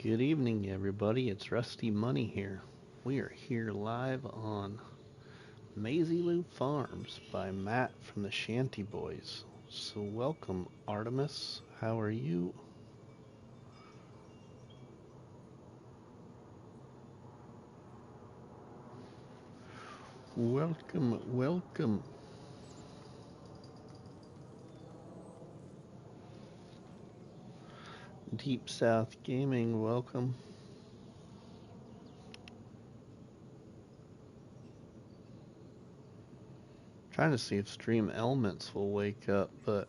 Good evening, everybody. It's RustyMoney here. We are here live on Maizy Lou Farms by Matt from the ShantyBoys. So, welcome, Artemis. How are you? Welcome, welcome. Deep South Gaming, welcome. Trying to see if Stream Elements will wake up, but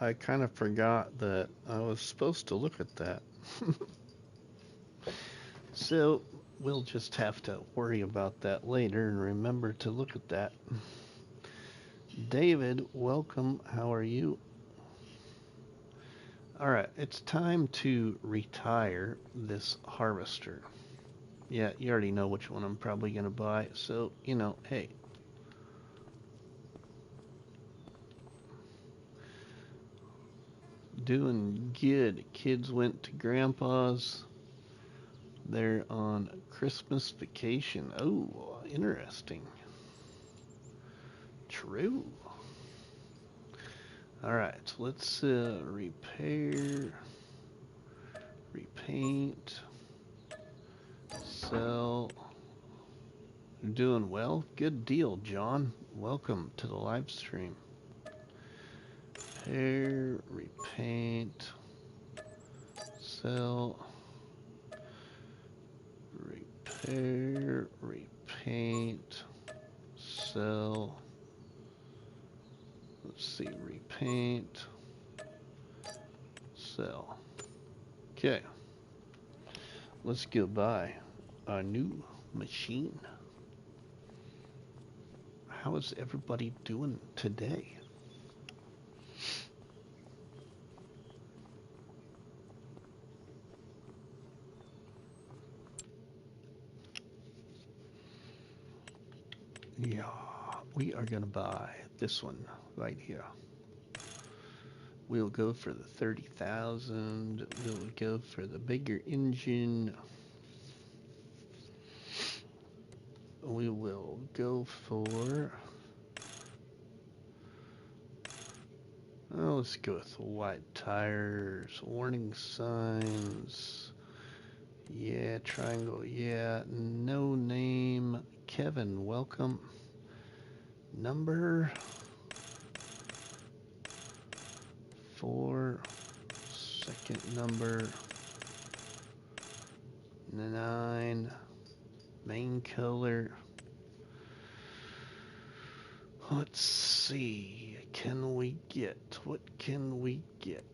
I kind of forgot that I was supposed to look at that. So we'll just have to worry about that later and remember to look at that. David, welcome. How are you? All right, it's time to retire this harvester. Yeah, you already know which one I'm probably going to buy. So, hey, doing good. Kids went to Grandpa's. They're on Christmas vacation. Oh, interesting. True. All right, let's repair, repaint, sell. You're doing well. Good deal, John. Welcome to the live stream. Repair, repaint, sell, repair, repaint, sell. Let's see, repaint, sell. Okay, let's go buy a new machine. How is everybody doing today? Yeah, we are gonna buy this one right here. We'll go for the 30,000. We'll go for the bigger engine. We will go for, let's go with white tires, warning signs. Yeah, triangle. Yeah, no name. Kevin, welcome. Number 4, second number 9, main color. Let's see. What can we get?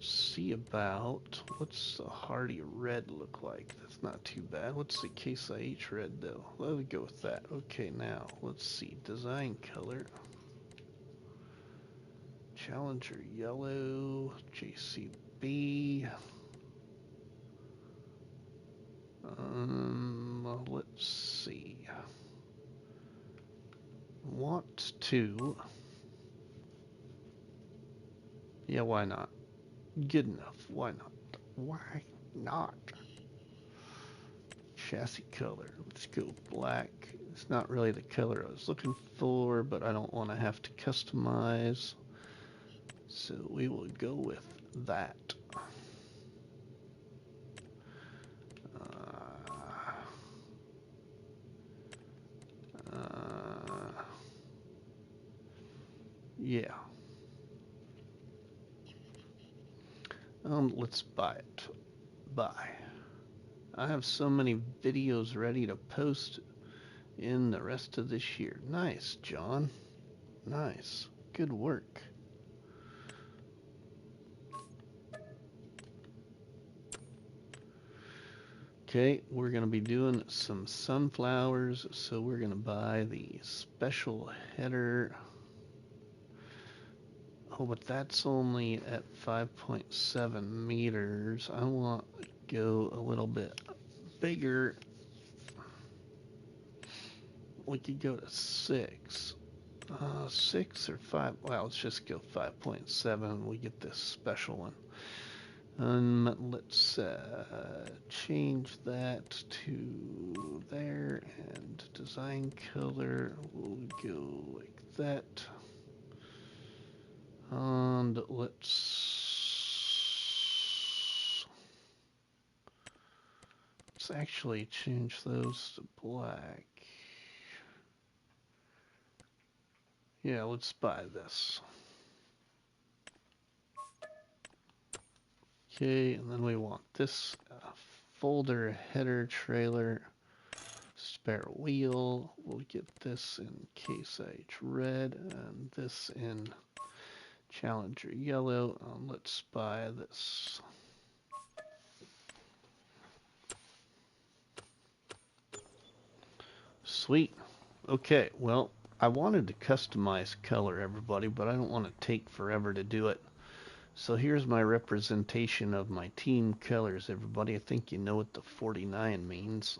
See about, what's the Hardy red look like? That's not too bad. What's the Case IH red though? Let me go with that. Okay, now let's see. Design color. Challenger yellow, JCB. Let's see. Want to. Yeah, why not? Good enough. Why not? Why not? Chassis color. Let's go black. It's not really the color I was looking for, but I don't want to have to customize. So we will go with that. Yeah. Let's buy it. Buy. I have so many videos ready to post in the rest of this year. Nice, John. Nice. Good work. Okay, we're going to be doing some sunflowers, so we're going to buy the special header. Oh, but that's only at 5.7 meters. I want to go a little bit bigger. We could go to 6. 6 or 5. Well, let's just go 5.7. We get this special one. Let's change that to there, and design color will go like that. And let's actually change those to black. Yeah, let's buy this. Okay, and then we want this folder header trailer spare wheel. We'll get this in Case IH red and this in Challenger yellow. Let's buy this. Sweet. Okay, well, I wanted to customize color, everybody, but I don't want to take forever to do it. So here's my representation of my team colors, everybody. I think you know what the 49 means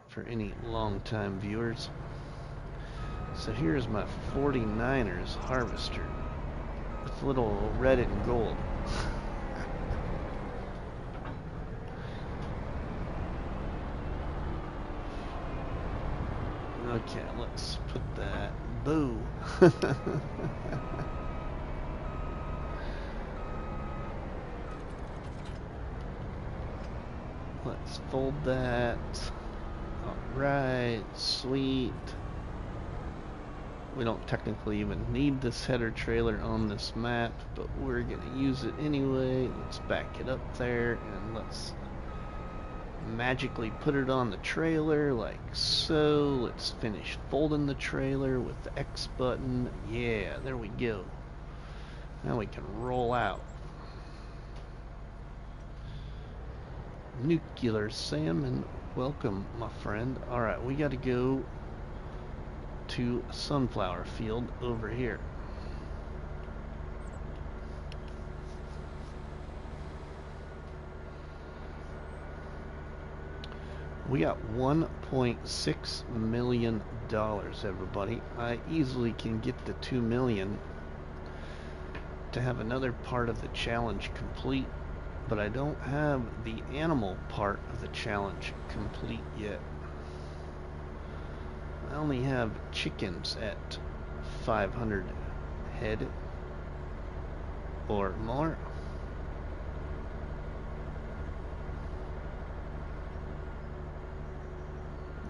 for any long-time viewers. So here's my 49ers harvester with a little red and gold. Okay, let's put that. Boo. Let's fold that. Alright, sweet. We don't technically even need this header trailer on this map, but we're gonna use it anyway. Let's back it up there and let's magically put it on the trailer like so. Let's finish folding the trailer with the X button. Yeah, there we go. Now we can roll out. Nuclear salmon, welcome my friend. Alright, we gotta go to sunflower field over here. We got $1.6 million, everybody. I easily can get the 2 million to have another part of the challenge complete, but I don't have the animal part of the challenge complete yet. I only have chickens at 500 head or more.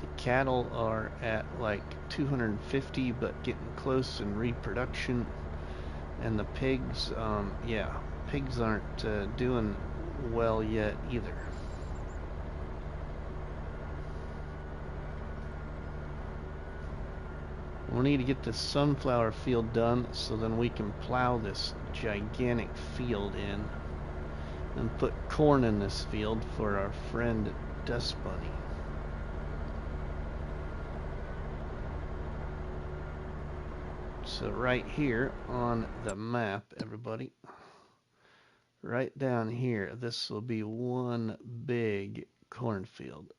The cattle are at like 250, but getting close in reproduction. And the pigs, yeah, pigs aren't doing well yet either. We need to get this sunflower field done so then we can plow this gigantic field in and put corn in this field for our friend Dust Bunny. So right here on the map, everybody, right down here, this will be one big cornfield.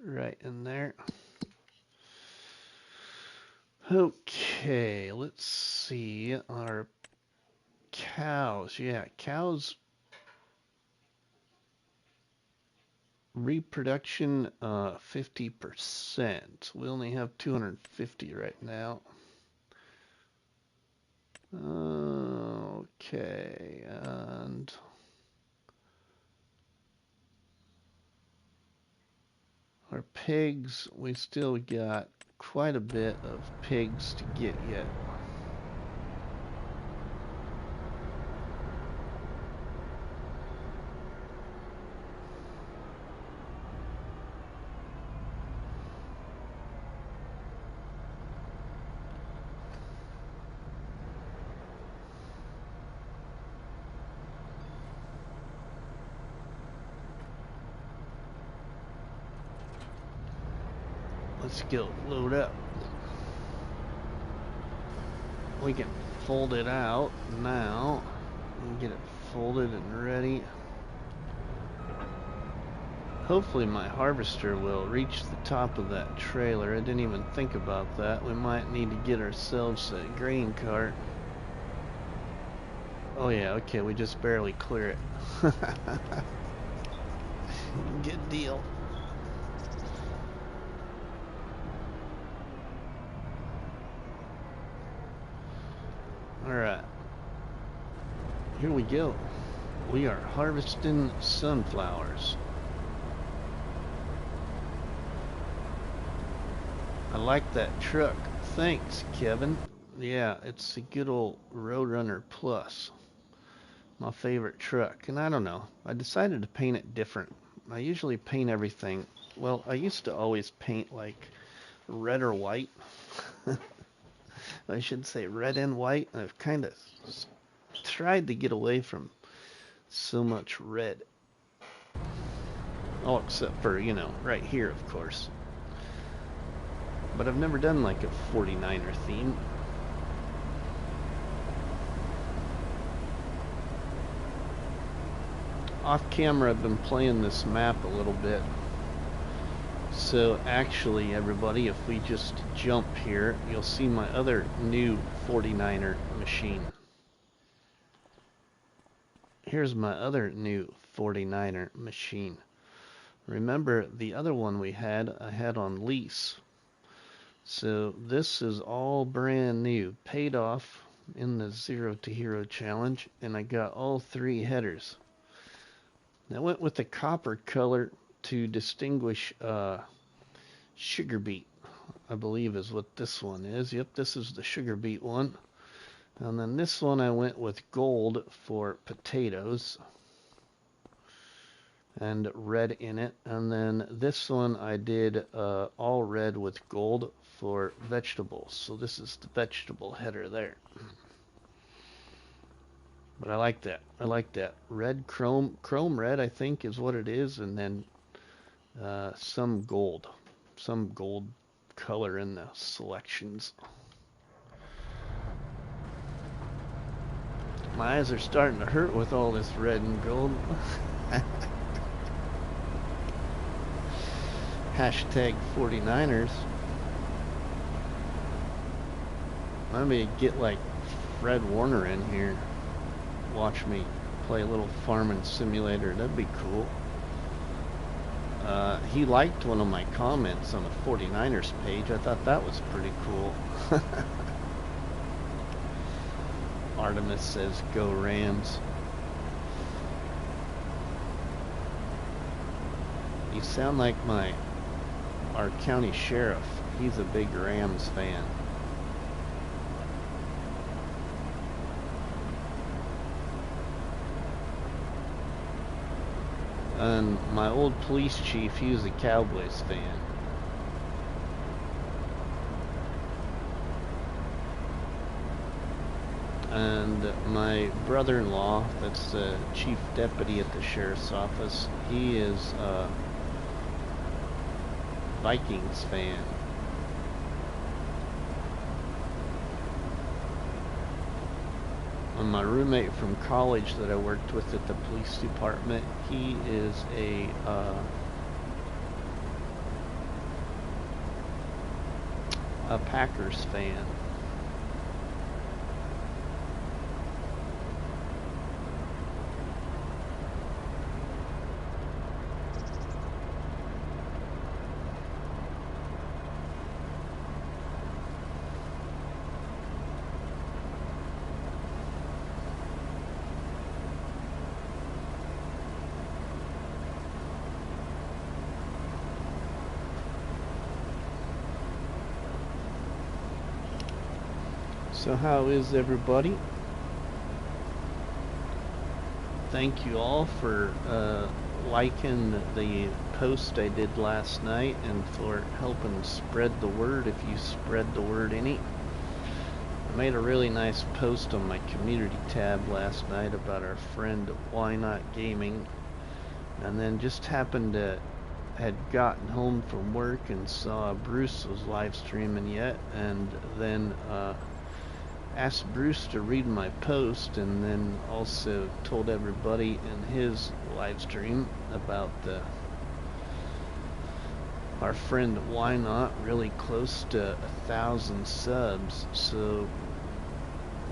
Right in there. Okay, let's see our cows. Yeah, cows reproduction 50%. We only have 250 right now. Okay, and our pigs, we still got quite a bit of pigs to get yet. Let's go, load up. We can fold it out now and get it folded and ready. Hopefully my harvester will reach the top of that trailer. I didn't even think about that. We might need to get ourselves a grain cart. Oh yeah, okay, we just barely clear it. Good deal. Alright. Here we go. We are harvesting sunflowers. I like that truck. Thanks, Kevin. Yeah, it's a good old Roadrunner Plus. My favorite truck. And I don't know, I decided to paint it different. I usually paint everything, well, I used to always paint like red or white. I should say red and white. I've kind of tried to get away from so much red. Oh, except for, you know, right here, of course. But I've never done like a 49er theme. Off camera, I've been playing this map a little bit. So actually, everybody, if we just jump here, you'll see my other new 49er machine. Here's my other new 49er machine. Remember the other one we had, I had on lease. So this is all brand new, paid off in the Zero to Hero challenge, and I got all 3 headers. I went with the copper color to distinguish sugar beet, I believe is what this one is. Yep, this is the sugar beet one. And then this one I went with gold for potatoes and red in it. And then this one I did all red with gold for vegetables. So this is the vegetable header there. But I like that. I like that. Red, chrome red, I think is what it is. And then some gold color in the selections. My eyes are starting to hurt with all this red and gold. Hashtag 49ers. Let me get like Fred Warner in here. Watch me play a little farming simulator. That'd be cool. He liked one of my comments on the 49ers page. I thought that was pretty cool. Artemis says, "Go Rams." You sound like our county sheriff. He's a big Rams fan. And my old police chief, he was a Cowboys fan. And my brother-in-law, that's the chief deputy at the sheriff's office, he is a Vikings fan. And my roommate from college that I worked with at the police department, he is a Packers fan. So how is everybody? Thank you all for liking the post I did last night and for helping spread the word if you spread the word any. I made a really nice post on my community tab last night about our friend Why Not Gaming, and then just happened to had gotten home from work and saw Bruce was live streaming yet, and then asked Bruce to read my post, and then also told everybody in his live stream about the our friend Why Not really close to 1,000 subs, so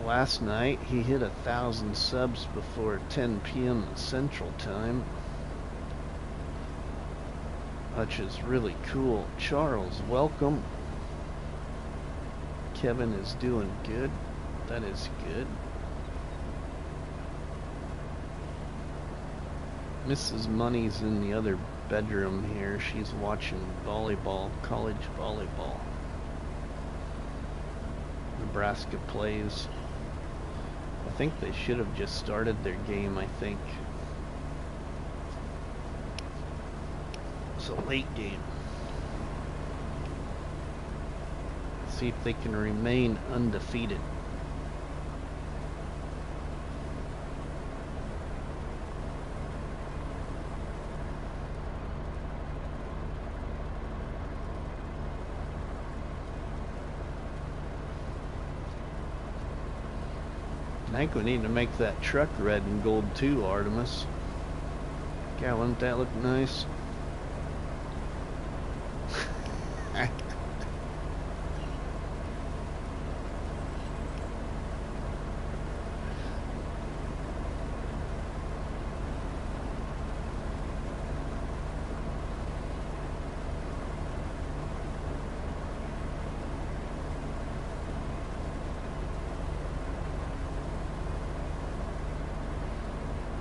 last night he hit 1,000 subs before 10 p.m. Central Time, which is really cool. Charles, welcome. Kevin is doing good. That is good. Mrs. Money's in the other bedroom here. She's watching volleyball, college volleyball. Nebraska plays. I think they should have just started their game, I think. It's a late game. See if they can remain undefeated. I think we need to make that truck red and gold too, Artemis. God, wouldn't that look nice?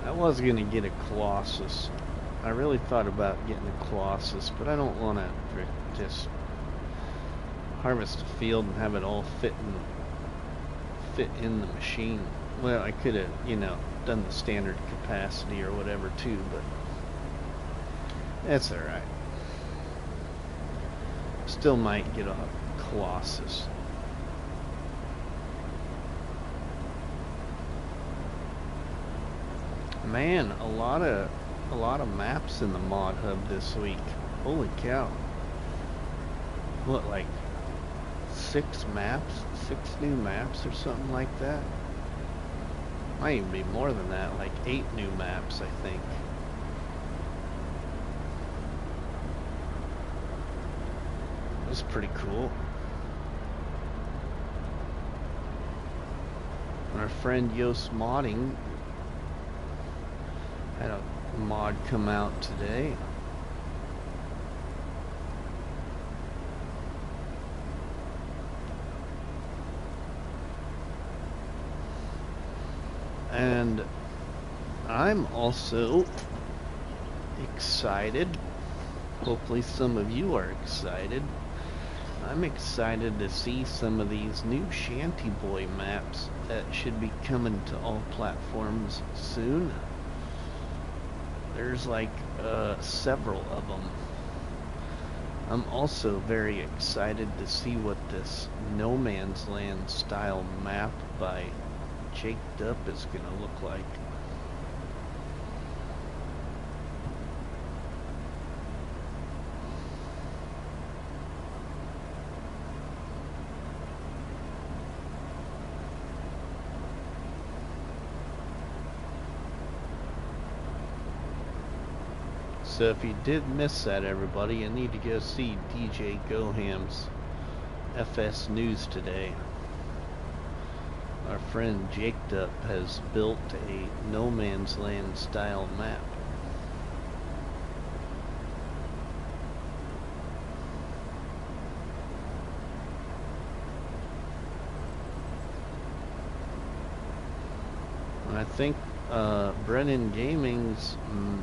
I was gonna get a Colossus. I really thought about getting a Colossus, but I don't want to just harvest a field and have it all fit in the machine. Well, I could have, you know, done the standard capacity or whatever too, but that's alright. Still might get a Colossus. Man, a lot of maps in the mod hub this week. Holy cow. What, like 6 maps? 6 new maps or something like that? Might even be more than that, like 8 new maps, I think. That's pretty cool. Our friend Yost Modding had a mod come out today. And I'm also excited. Hopefully some of you are excited. I'm excited to see some of these new ShantyBoy maps that should be coming to all platforms soon. There's like several of them. I'm also very excited to see what this No Man's Land style map by Jaked Up is gonna look like. So if you did miss that, everybody, you need to go see DJ Goham's FS News today. Our friend Jaked Up has built a No Man's Land style map. And I think Brennan Gaming's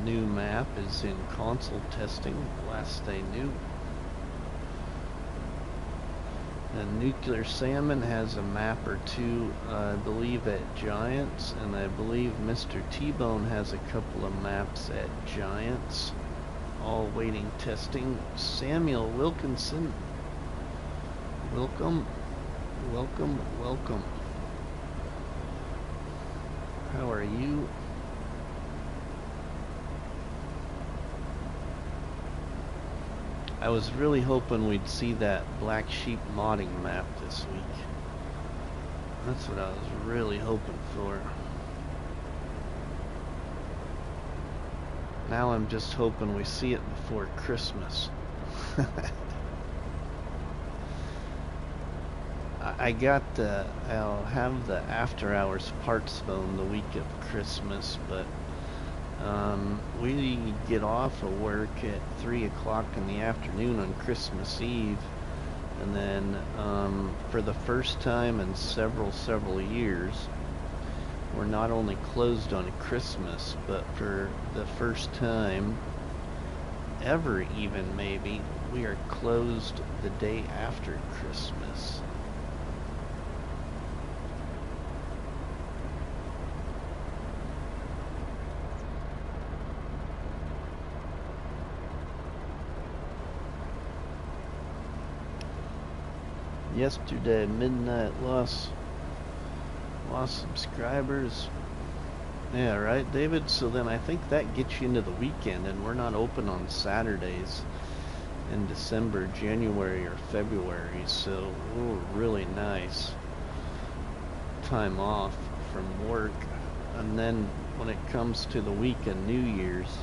new map is in console testing, last they knew. And Nuclear Salmon has a map or two, I believe, at Giants, and I believe Mr. T-Bone has a couple of maps at Giants, all waiting testing. Samuel Wilkinson, welcome, welcome, welcome. How are you? I was really hoping we'd see that Black Sheep modding map this week. That's what I was really hoping for. Now I'm just hoping we see it before Christmas. I'll have the after hours parts phone the week of Christmas, but we get off of work at 3 o'clock in the afternoon on Christmas Eve, and then for the first time in several years, we're not only closed on Christmas, but for the first time ever, even maybe, we are closed the day after Christmas. Yesterday midnight lost subscribers. Yeah, right, David? So then I think that gets you into the weekend, and we're not open on Saturdays in December, January, or February, so really nice time off from work. And then when it comes to the week of New Year's,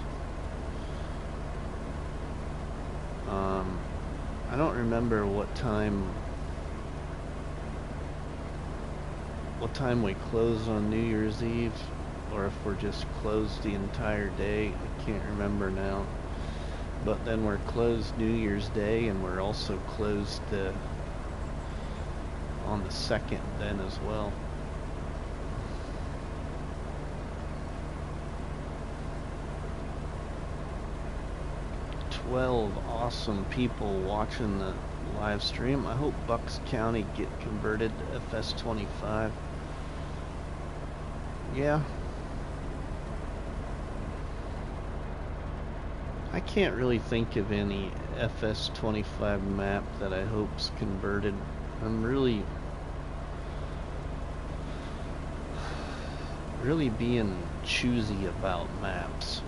I don't remember what time we close on New Year's Eve, or if we're just closed the entire day. I can't remember now. But then we're closed New Year's Day, and we're also closed on the 2nd then as well. Awesome people watching the live stream. I hope Bucks County get converted to FS25. Yeah. I can't really think of any FS25 map that I hope's converted. I'm really being choosy about maps.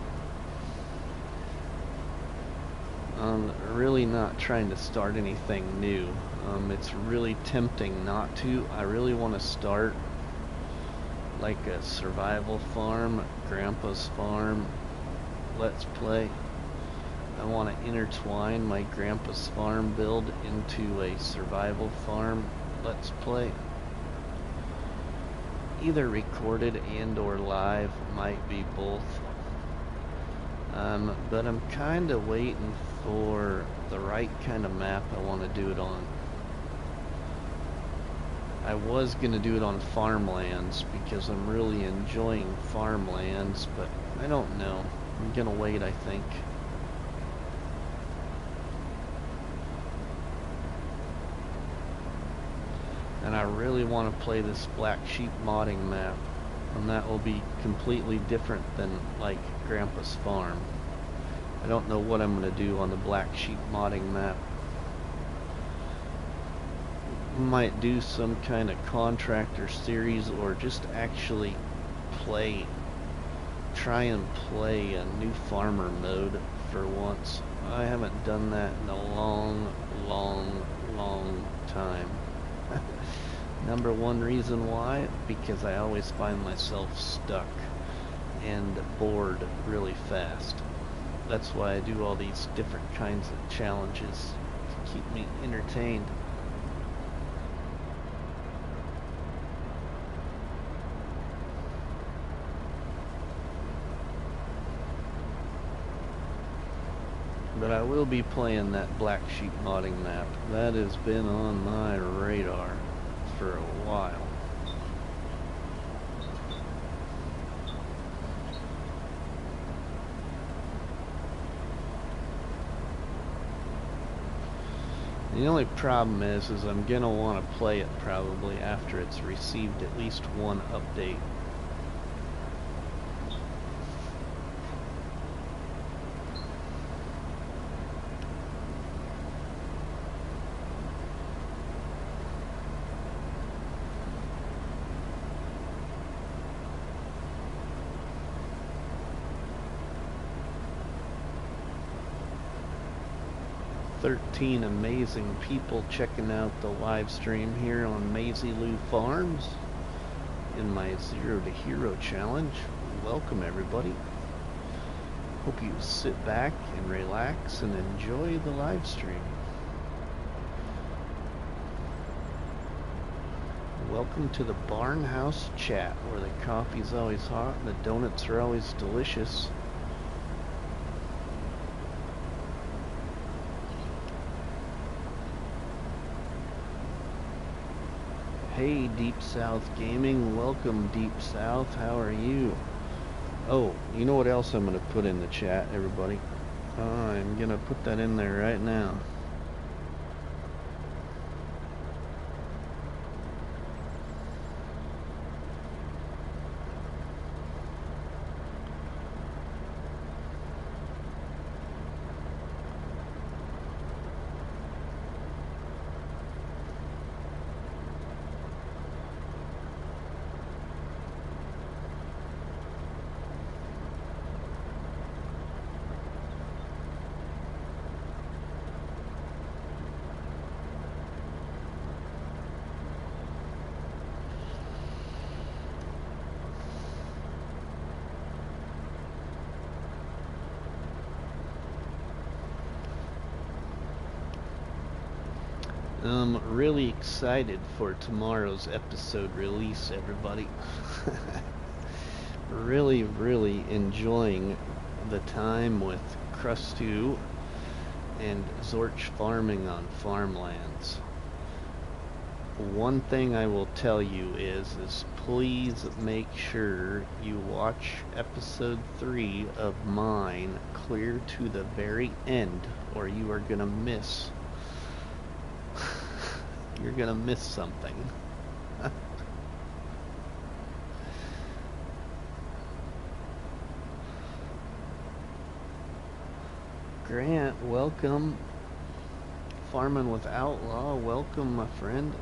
I'm really not trying to start anything new. It's really tempting not to. I really want to start like a survival farm, Grandpa's farm, let's play. I want to intertwine my Grandpa's farm build into a survival farm, let's play. Either recorded and or live, might be both. But I'm kind of waiting for the right kind of map I want to do it on. I was going to do it on farmlands because I'm really enjoying farmlands, but I don't know. I'm going to wait, I think. And I really want to play this Black Sheep modding map, and that will be completely different than like Grandpa's farm. I don't know what I'm going to do on the Black Sheep modding map. Might do some kind of contractor series, or just actually try and play a new farmer mode for once. I haven't done that in a long time. Number one reason why, because I always find myself stuck and bored really fast. That's why I do all these different kinds of challenges to keep me entertained. But I will be playing that Black Sheep modding map. That has been on my radar for a while. The only problem is I'm gonna want to play it probably after it's received at least one update. Amazing people checking out the live stream here on Maizy Lou Farms in my 0 to Hero challenge. Welcome everybody. Hope you sit back and relax and enjoy the live stream. Welcome to the Barn House Chat, where the coffee's always hot and the donuts are always delicious. Hey, Deep South Gaming, welcome Deep South, how are you? Oh, you know what else I'm going to put in the chat, everybody? I'm going to put that in there right now. I'm really excited for tomorrow's episode release, everybody. really enjoying the time with Crustu and Zorch farming on farmlands. One thing I will tell you is please make sure you watch episode 3 of mine clear to the very end, or you are gonna miss. You're gonna miss something. Grant, welcome. Farming with Outlaw, welcome, my friend.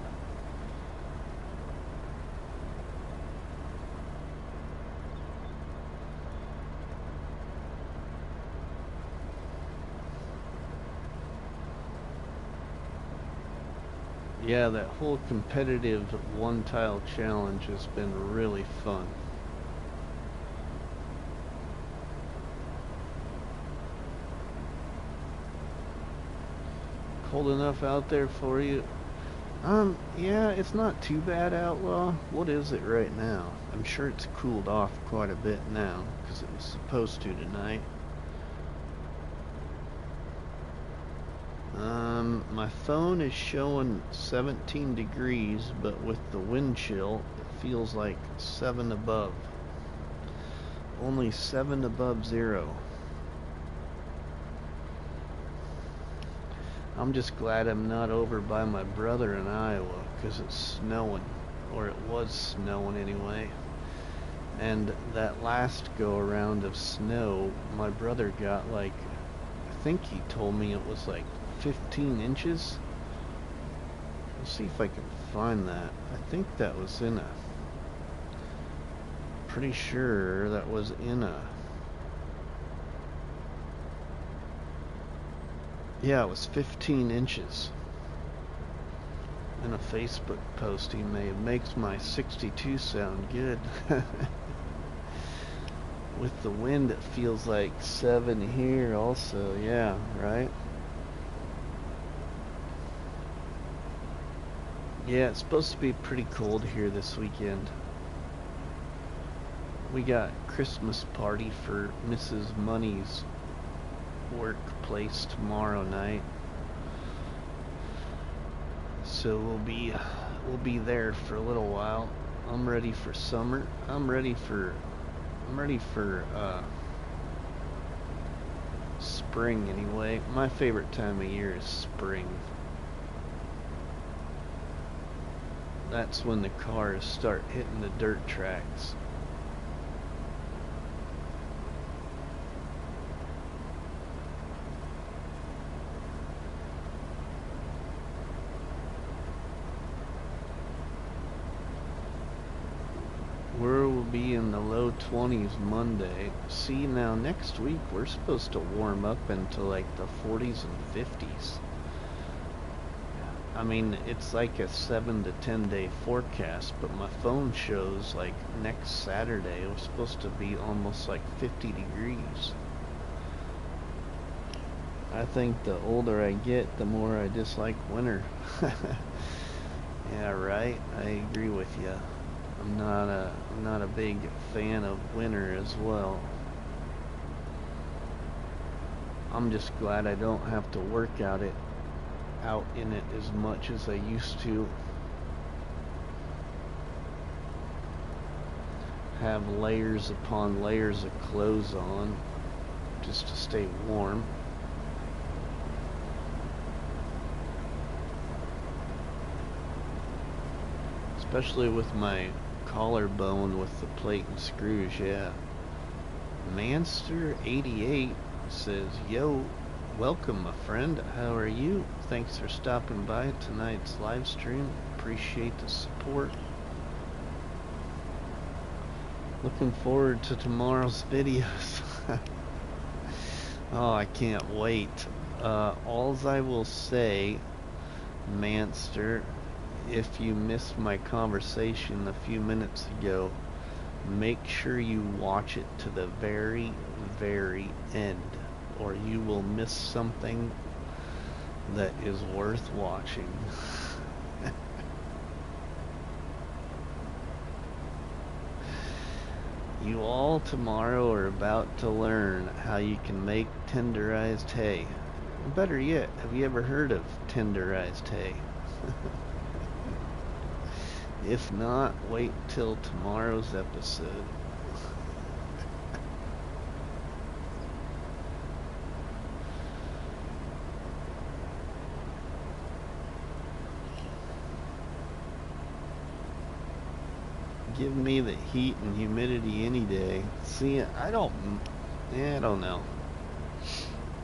Yeah, that whole competitive one-tile challenge has been really fun. Cold enough out there for you? Yeah, it's not too bad, Outlaw. What is it right now? I'm sure it's cooled off quite a bit now, because it was supposed to tonight. My phone is showing 17 degrees, but with the wind chill, it feels like 7 above. Only 7 above zero. I'm just glad I'm not over by my brother in Iowa, because it's snowing, or it was snowing anyway. And that last go around of snow, my brother got like, I think he told me it was like 15 inches. Let's see if I can find that. I think that was in a, pretty sure that was in a, yeah, it was 15 inches. In a Facebook post he made. Makes my 62 sound good. With the wind it feels like 7 here also, yeah, right? Yeah, it's supposed to be pretty cold here this weekend. We got Christmas party for Mrs. Money's workplace tomorrow night. So we'll be there for a little while. I'm ready for summer. I'm ready for spring anyway. My favorite time of year is spring. That's when the cars start hitting the dirt tracks. We'll be in the low 20s Monday. See, now next week we're supposed to warm up into like the 40s and 50s. I mean, it's like a 7 to 10 day forecast, but my phone shows like next Saturday it was supposed to be almost like 50 degrees. I think the older I get, the more I dislike winter. Yeah, right. I agree with you. I'm not a big fan of winter as well. I'm just glad I don't have to work out in it as much as I used to. Have layers upon layers of clothes on just to stay warm. Especially with my collarbone with the plate and screws, yeah. Manster88 says, yo, welcome my friend, how are you? Thanks for stopping by tonight's live stream. Appreciate the support. Looking forward to tomorrow's videos. Oh, I can't wait. Alls I will say, Manster, if you missed my conversation a few minutes ago, make sure you watch it to the very, very end, or you will miss something that is worth watching. You all tomorrow are about to learn how you can make tenderized hay. Better yet, have you ever heard of tenderized hay? If not, wait till tomorrow's episode. Give me the heat and humidity any day. See, I don't know.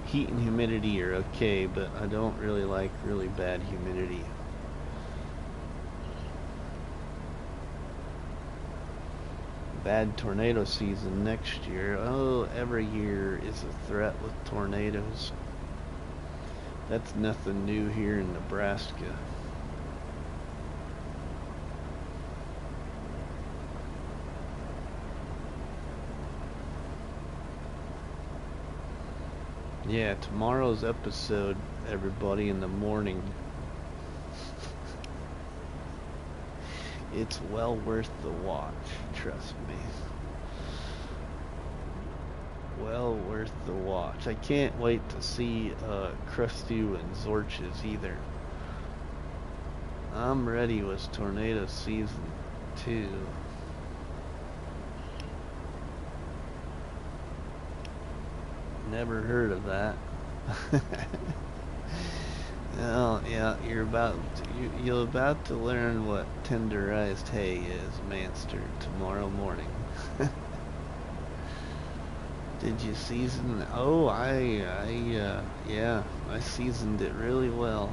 Heat and humidity are okay, but I don't really like really bad humidity. Bad tornado season next year. Oh, every year is a threat with tornadoes. That's nothing new here in Nebraska. Yeah, tomorrow's episode, everybody, in the morning. It's well worth the watch, trust me. Well worth the watch. I can't wait to see Krusty and Zorch's either. I'm ready with tornado season 2. Never heard of that. Oh, yeah, you're about to learn what tenderized hay is, Manster, tomorrow morning. Did you season? Oh, yeah, I seasoned it really well.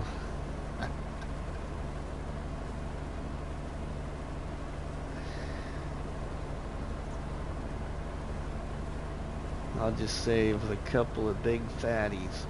I'll just say with a couple of big fatties.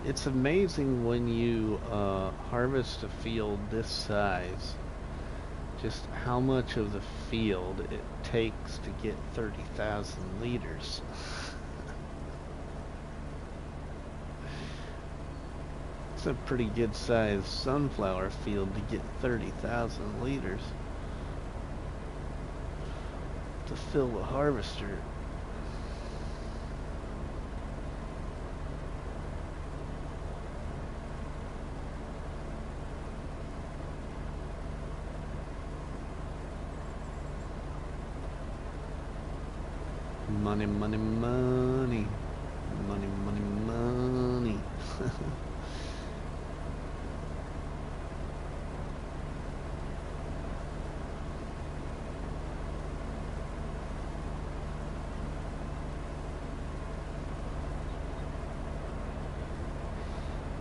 It's amazing when you harvest a field this size, just how much of the field it takes to get 30,000 liters. It's a pretty good sized sunflower field to get 30,000 liters to fill the harvester. Money, money, money. Money, money, money.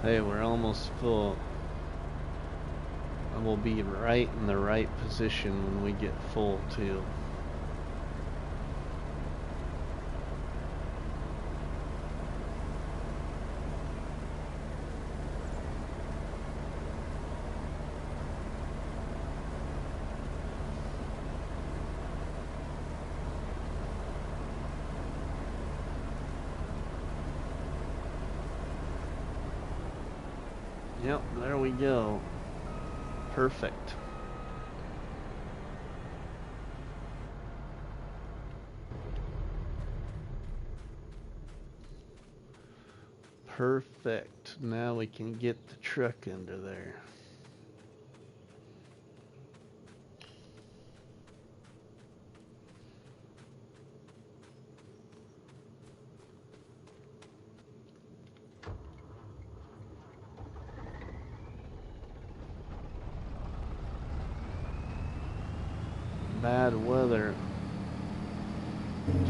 Hey, we're almost full. And we'll be right in the right position when we get full too. Yep, there we go. Perfect. Perfect. Now we can get the truck under there. Bad weather.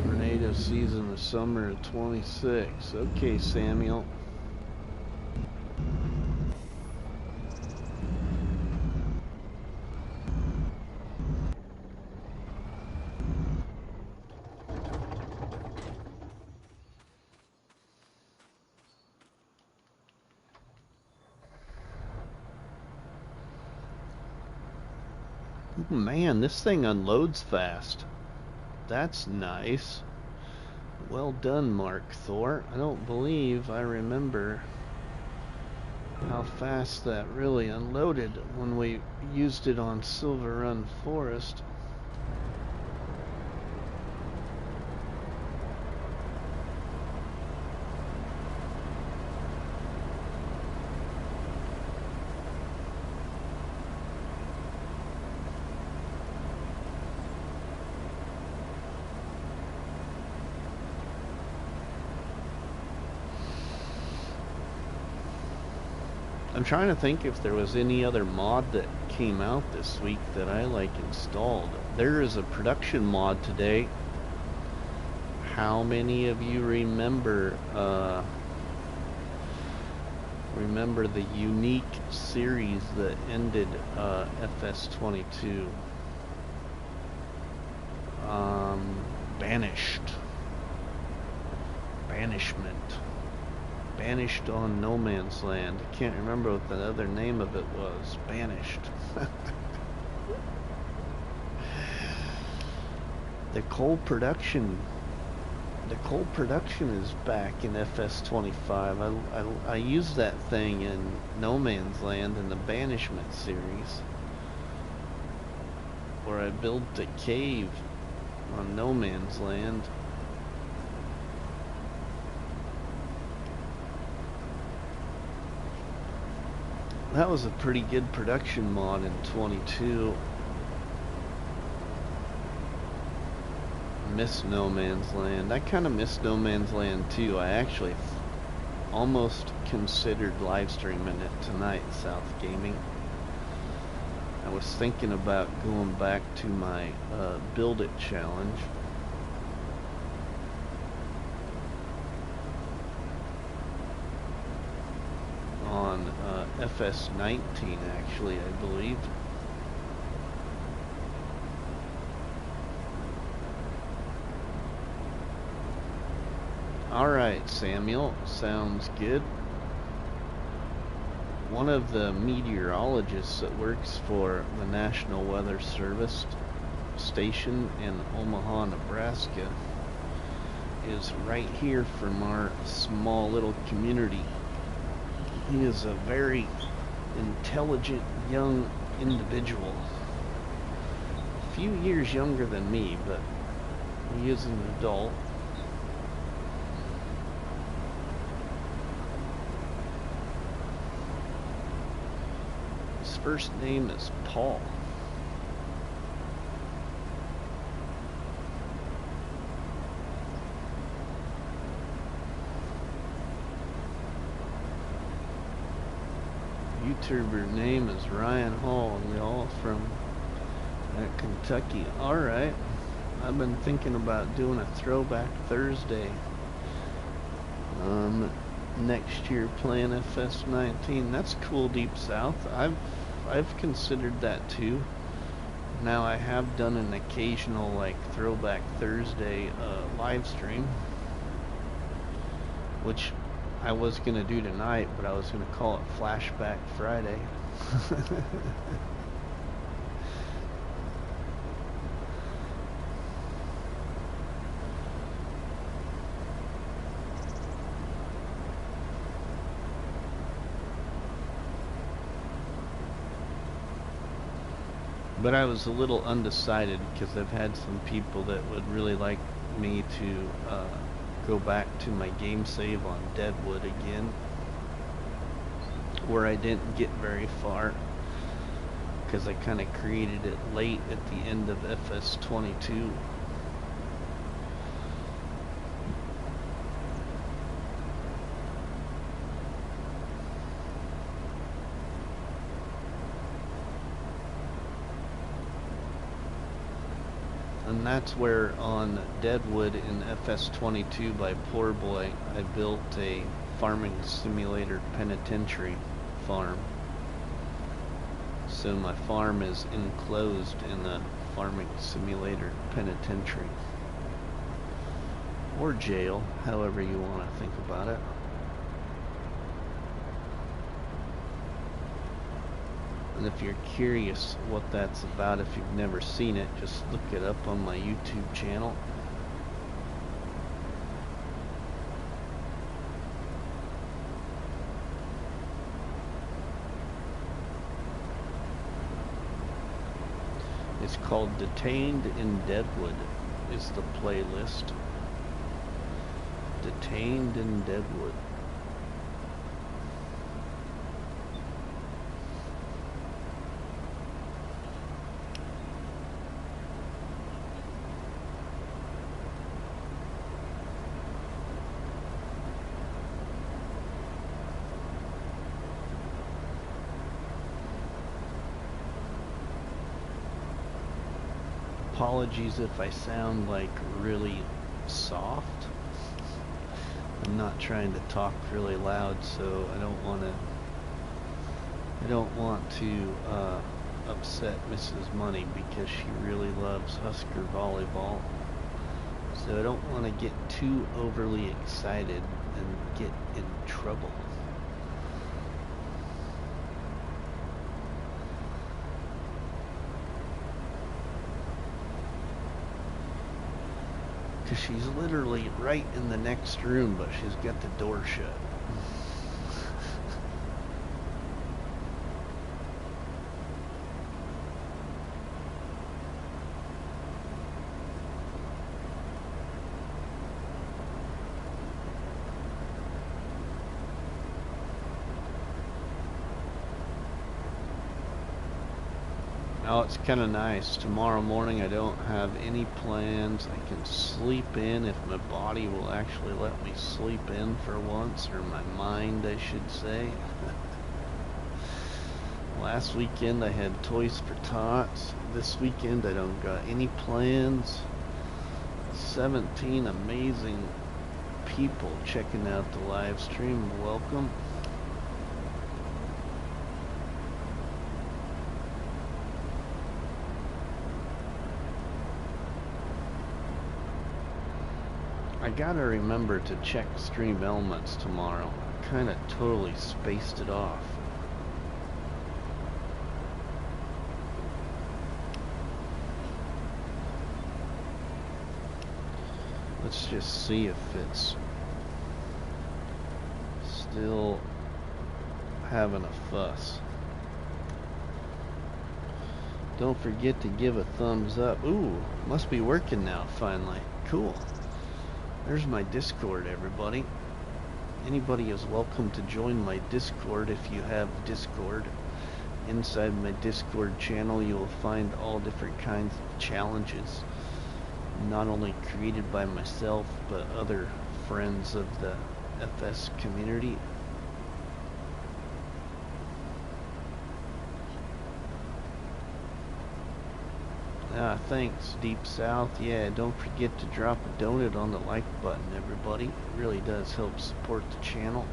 Tornado season, the summer of 26. Okay, Samuel. Man, this thing unloads fast. That's nice. Well done, Mark Thor. I don't believe I remember how fast that really unloaded when we used it on Silver Run Forest. I'm trying to think if there was any other mod that came out this week that I installed. There is a production mod today. How many of you remember the unique series that ended FS25? Banished on No Man's Land. I can't remember what the other name of it was. Banished. The coal production is back in FS25. I used that thing in No Man's Land in the Banishment series, where I built a cave on No Man's Land. That was a pretty good production mod in 22. Miss No Man's Land. I kind of miss No Man's Land too. I actually almost considered live streaming it tonight, South Gaming. I was thinking about going back to my Build It challenge. On FS19 actually, I believe. Alright, Samuel, sounds good. One of the meteorologists that works for the National Weather Service station in Omaha, Nebraska is right here from our small little community. He is a very intelligent young individual. A few years younger than me, but he is an adult. His first name is Paul. YouTuber name is Ryan Hall, y'all, from Kentucky. Alright, I've been thinking about doing a Throwback Thursday. next year playing FS19. That's cool, Deep South. I've considered that too. Now I have done an occasional like Throwback Thursday live stream, which I was gonna do tonight, but I was gonna call it Flashback Friday. But I was a little undecided because I've had some people that would really like me to go back to my game save on Deadwood again, where I didn't get very far because I kind of created it late at the end of FS22. And that's where on Deadwood in FS22 by Poor Boy, I built a farming simulator penitentiary farm. So my farm is enclosed in a farming simulator penitentiary. Or jail, however you want to think about it. And if you're curious what that's about, if you've never seen it, just look it up on my YouTube channel. It's called Detained in Deadwood is the playlist. Detained in Deadwood. Apologies if I sound like really soft. I'm not trying to talk really loud, so I don't want to upset Mrs. Money because she really loves Husker volleyball. So I don't want to get too overly excited and get in trouble. Because she's literally right in the next room, but she's got the door shut. Oh, it's kind of nice. Tomorrow morning I don't have any plans. I can sleep in if my body will actually let me sleep in for once, or my mind, I should say. Last weekend I had Toys for Tots. This weekend I don't got any plans. 17 amazing people checking out the live stream. Welcome. I gotta remember to check stream elements tomorrow. I kinda totally spaced it off. Let's just see if it's still having a fuss. Don't forget to give a thumbs up. Ooh, must be working now finally. Cool. There's my Discord, everybody. Anybody is welcome to join my Discord if you have Discord. Inside my Discord channel, you will find all different kinds of challenges, not only created by myself, but other friends of the FS community. Thanks, Deep South. Yeah, don't forget to drop a donut on the like button, everybody. It really does help support the channel.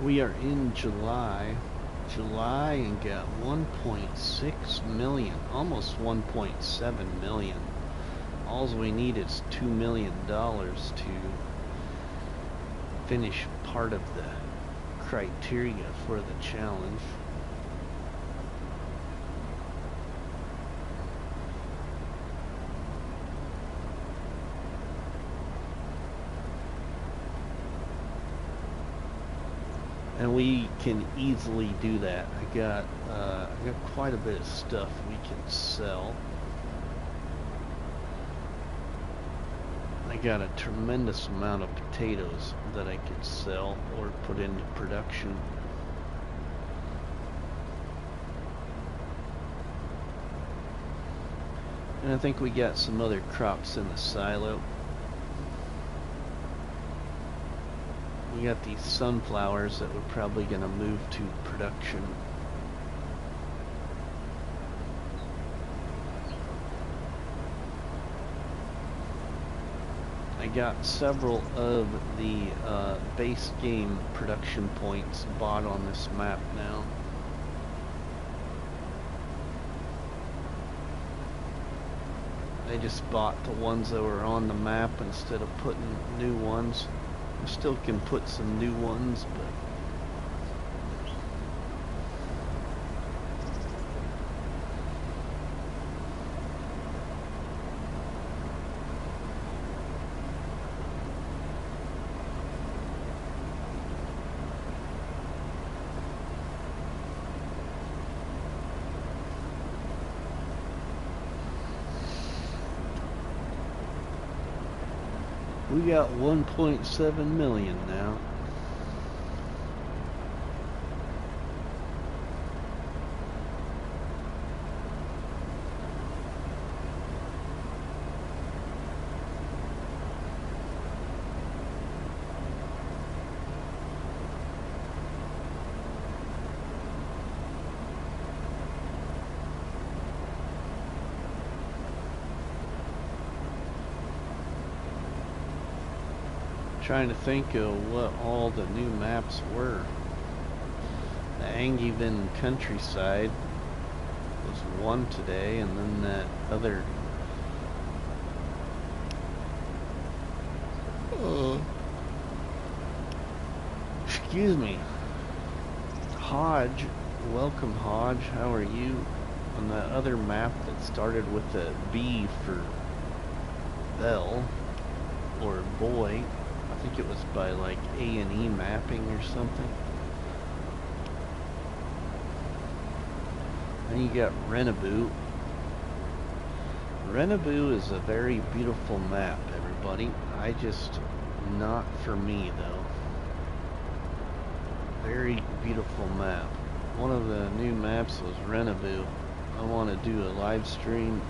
We are in July and got 1.6 million, almost 1.7 million. All we need is $2 million to finish part of the criteria for the challenge. And we can easily do that. I got quite a bit of stuff we can sell. I got a tremendous amount of potatoes that I could sell or put into production. And I think we got some other crops in the silo. We got these sunflowers that we're probably going to move to production. I got several of the base game production points bought on this map now. I just bought the ones that were on the map instead of putting new ones. I still can put some new ones, but we got 1.7 million now. Trying to think of what all the new maps were. The Angevin countryside was one today, and then that other excuse me, Hodge. Welcome, Hodge. How are you? On that other map that started with a B for Bell or boy. I think it was by like A&E mapping or something. Then you got Renaboo. Renaboo is a very beautiful map, everybody. Not for me though. Very beautiful map. One of the new maps was Renaboo. I want to do a live stream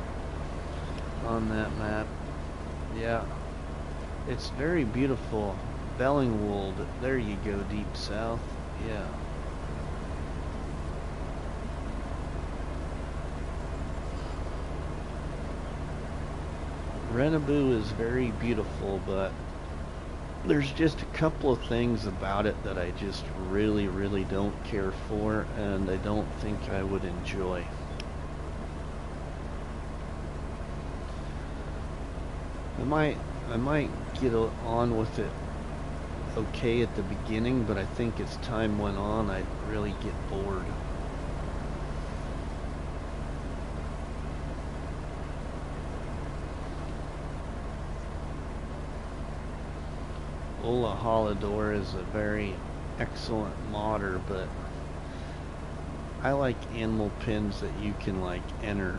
on that map. Yeah. It's very beautiful. Bellingwold, there you go, deep south. Yeah. Renaboo is very beautiful, but there's just a couple of things about it that I just really don't care for, and I don't think I would enjoy. I might get on with it okay at the beginning, but I think as time went on, I'd really get bored. Ola Holidor is a very excellent modder, but I like animal pins that you can like enter,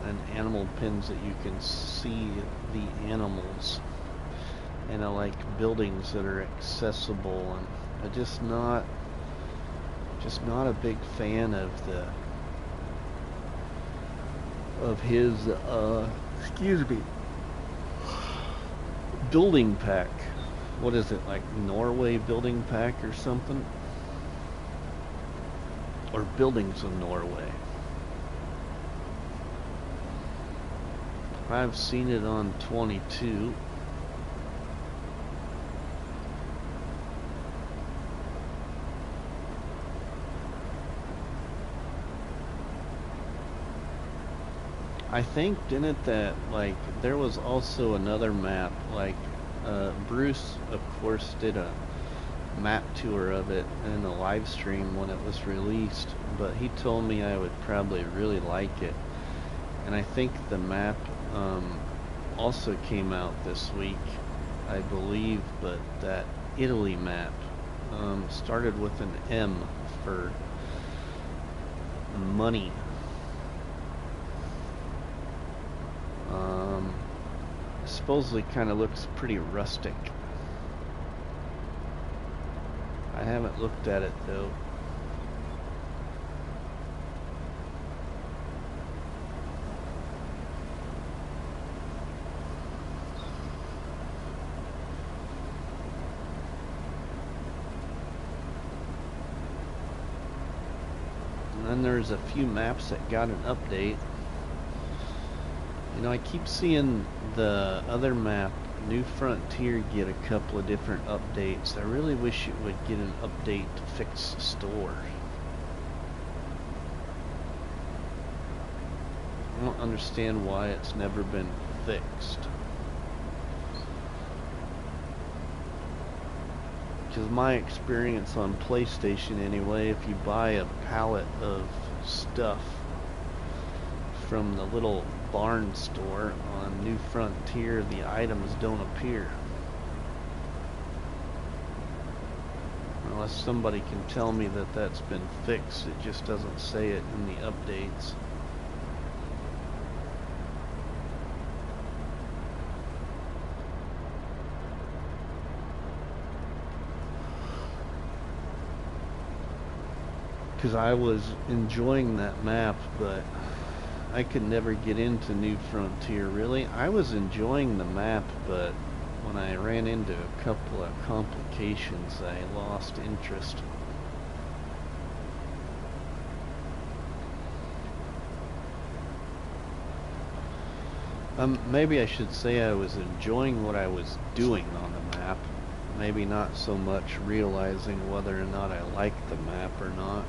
and animal pins that you can see the animals. And I like buildings that are accessible, and I'm just not a big fan of his excuse me, building pack. What is it, like Norway building pack or something? Or Buildings of Norway. I've seen it on 22. I think, didn't that, like, there was also another map, like, Bruce, of course, did a map tour of it in a live stream when it was released, but he told me I would probably really like it. And I think the map also came out this week, I believe, but that Italy map started with an M for money. Supposedly kind of looks pretty rustic. I haven't looked at it though. And then there's a few maps that got an update. You know, I keep seeing the other map, New Frontier, get a couple of different updates. I really wish it would get an update to fix the store. I don't understand why it's never been fixed. Because my experience on PlayStation anyway, if you buy a pallet of stuff from the little barn store on New Frontier, the items don't appear. Unless somebody can tell me that that's been fixed, it just doesn't say it in the updates. Because I was enjoying that map, but I could never get into New Frontier, really. I was enjoying the map, but when I ran into a couple of complications, I lost interest. Maybe I should say I was enjoying what I was doing on the map. Maybe not so much realizing whether or not I liked the map or not.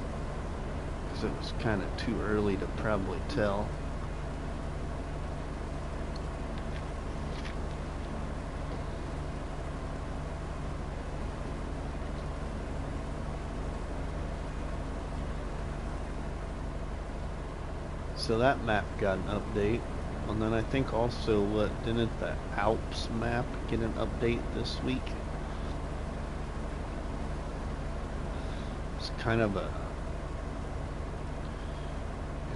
Because it was kind of too early to probably tell. So that map got an update. And then I think also, didn't the Alps map get an update this week? It's kind of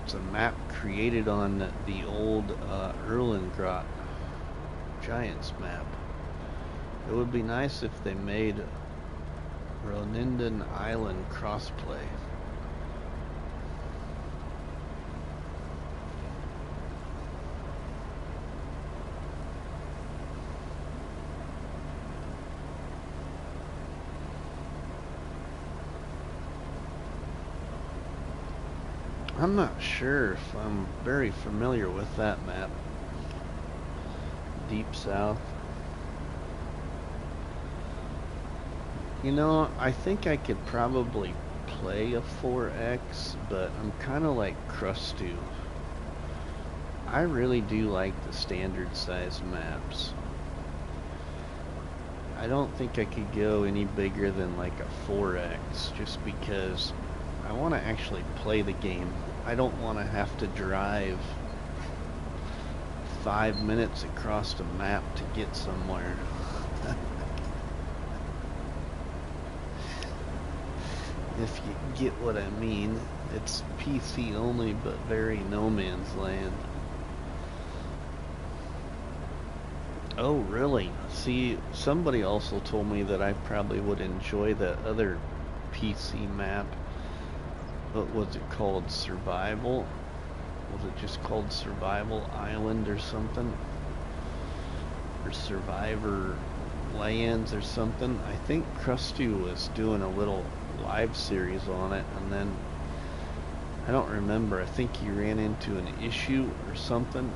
it's a map created on the old Erlengrot Giants map. It would be nice if they made Roninden Island crossplay. I'm not sure if I'm very familiar with that map. Deep South. You know, I think I could probably play a 4X, but I'm kind of like Crusty. I really do like the standard size maps. I don't think I could go any bigger than like a 4X, just because I want to actually play the game. I don't want to have to drive 5 minutes across the map to get somewhere. If you get what I mean. It's PC only, but very no man's land. Oh, really? See, somebody also told me that I probably would enjoy the other PC map. What was it called? Survival? Was it just called Survival Island or something? Or Survivor Lands or something? I think Krusty was doing a little live series on it, and then I don't remember. I think he ran into an issue or something.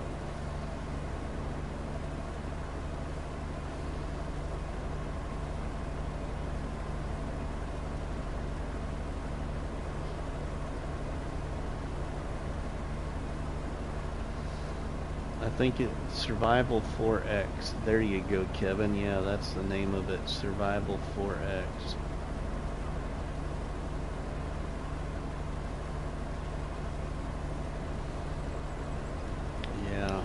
I think it's Survival 4X. There you go, Kevin. Yeah, that's the name of it, Survival 4X. Yeah.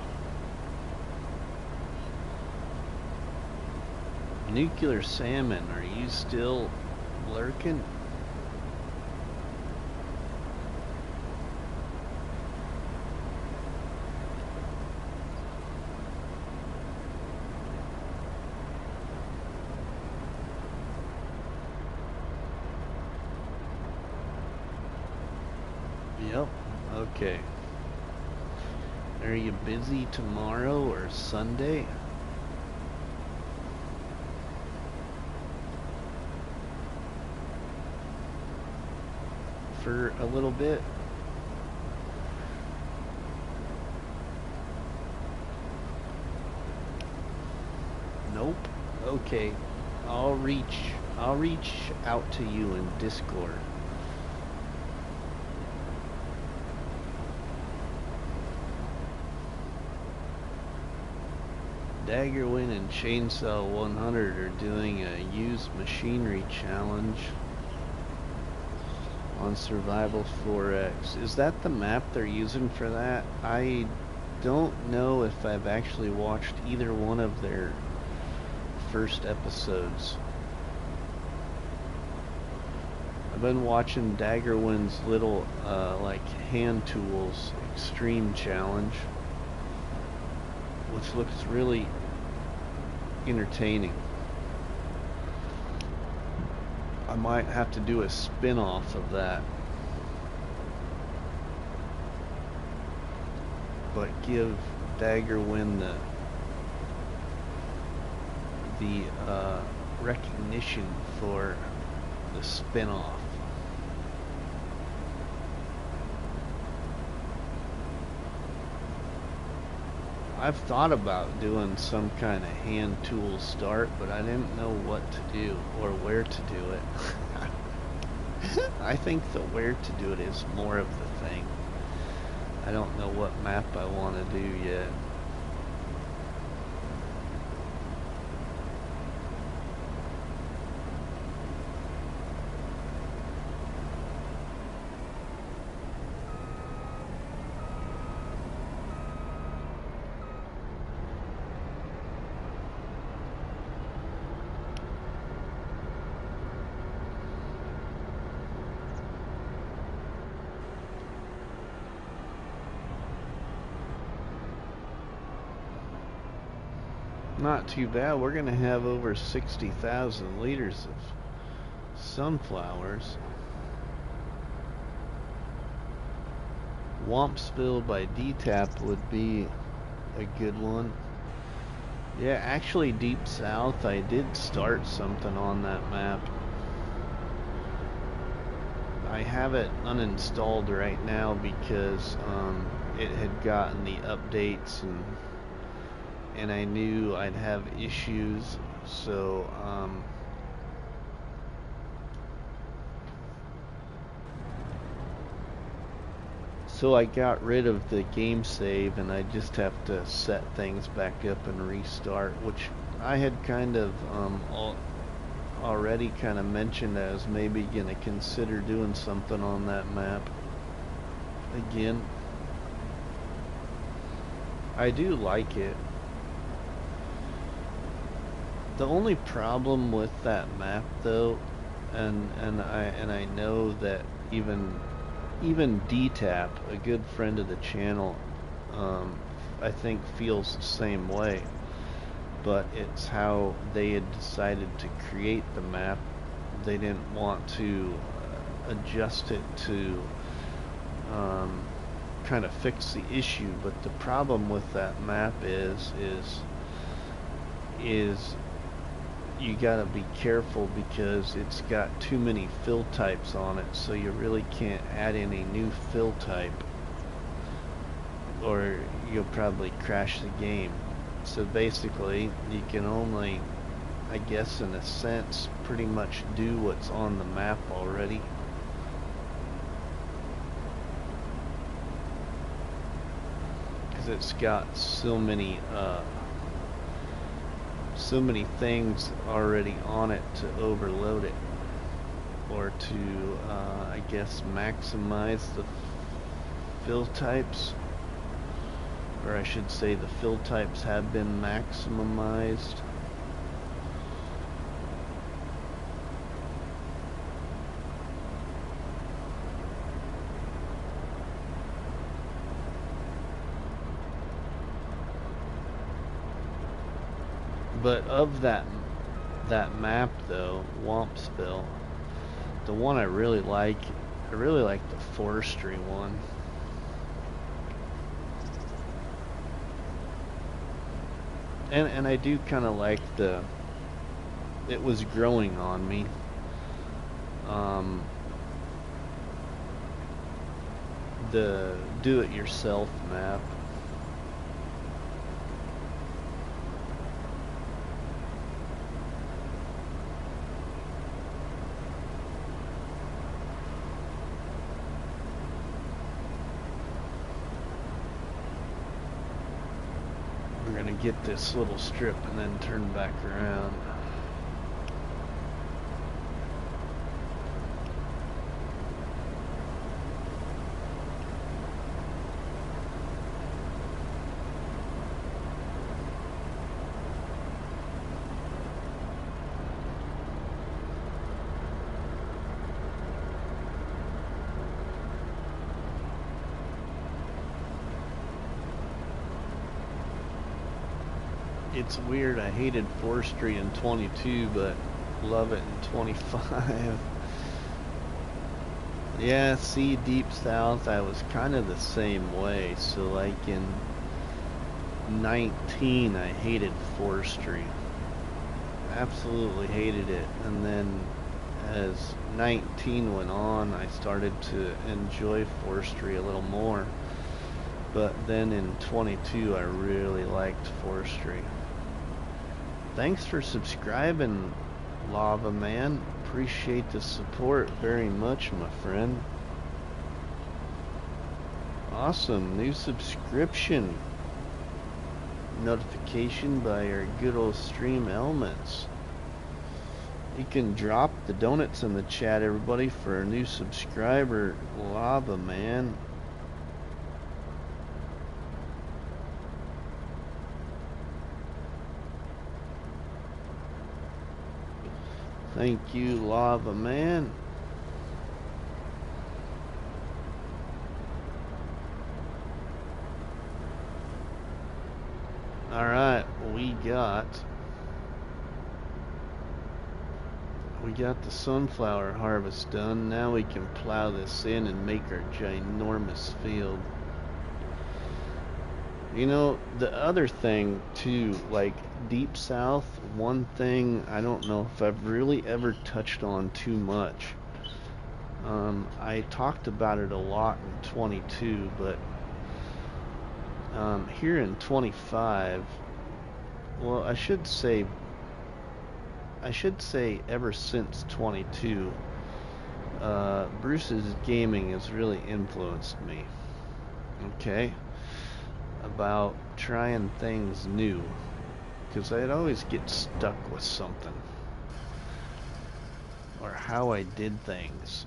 Nuclear Salmon, are you still lurking? Yep. Okay. Are you busy tomorrow or Sunday? For a little bit? Nope. Okay. I'll reach out to you in Discord. Daggerwin and Chainsaw 100 are doing a used machinery challenge on Survival 4X. Is that the map they're using for that? I don't know if I've actually watched either one of their first episodes. I've been watching Daggerwin's little like hand tools extreme challenge, which looks really entertaining. I might have to do a spin-off of that, but give Daggerwin the recognition for the spin-off. I've thought about doing some kind of hand tool start, but I didn't know what to do or where to do it. I think the where to do it is more of the thing. I don't know what map I want to do yet. Not too bad. We're gonna have over 60,000 liters of sunflowers. Wompsville by DTAP would be a good one. Yeah, actually Deep South, I did start something on that map. I have it uninstalled right now because it had gotten the updates and I knew I'd have issues, so I got rid of the game save, and I just have to set things back up and restart, which I had kind of already kind of mentioned as maybe gonna consider doing something on that map again. I do like it. The only problem with that map, though, and I know that even DTAP, a good friend of the channel, I think feels the same way. But it's how they had decided to create the map. They didn't want to adjust it to kind of fix the issue. But the problem with that map is you gotta be careful because it's got too many fill types on it, so you really can't add any new fill type or you'll probably crash the game. So basically you can only, I guess in a sense, pretty much do what's on the map already. Because it's got so many things already on it to overload it, or to I guess maximize the fill types, or I should say the fill types have been maximized. But of that map though, Wampsville, the one I really like the forestry one. And I do kind of like it was growing on me. The do-it-yourself map. We're gonna get this little strip and then turn back around. It's weird, I hated forestry in 22, but love it in 25. Yeah, see, Deep South, I was kind of the same way. So like in 19, I hated forestry. Absolutely hated it. And then as 19 went on, I started to enjoy forestry a little more. But then in 22, I really liked forestry. Thanks for subscribing, Lava Man. Appreciate the support very much, my friend. Awesome, new subscription notification by our good old Stream Elements. You can drop the donuts in the chat, everybody, for a new subscriber, Lava Man. Thank you, Lava Man. Alright, we got the sunflower harvest done. Now we can plow this in and make our ginormous field. You know, the other thing too, like Deep South, one thing I don't know if I've really ever touched on too much. I talked about it a lot in 22, but here in 25, well, I should say ever since 22, Bruce's gaming has really influenced me. Okay? About trying things new, because I'd always get stuck with something or how I did things.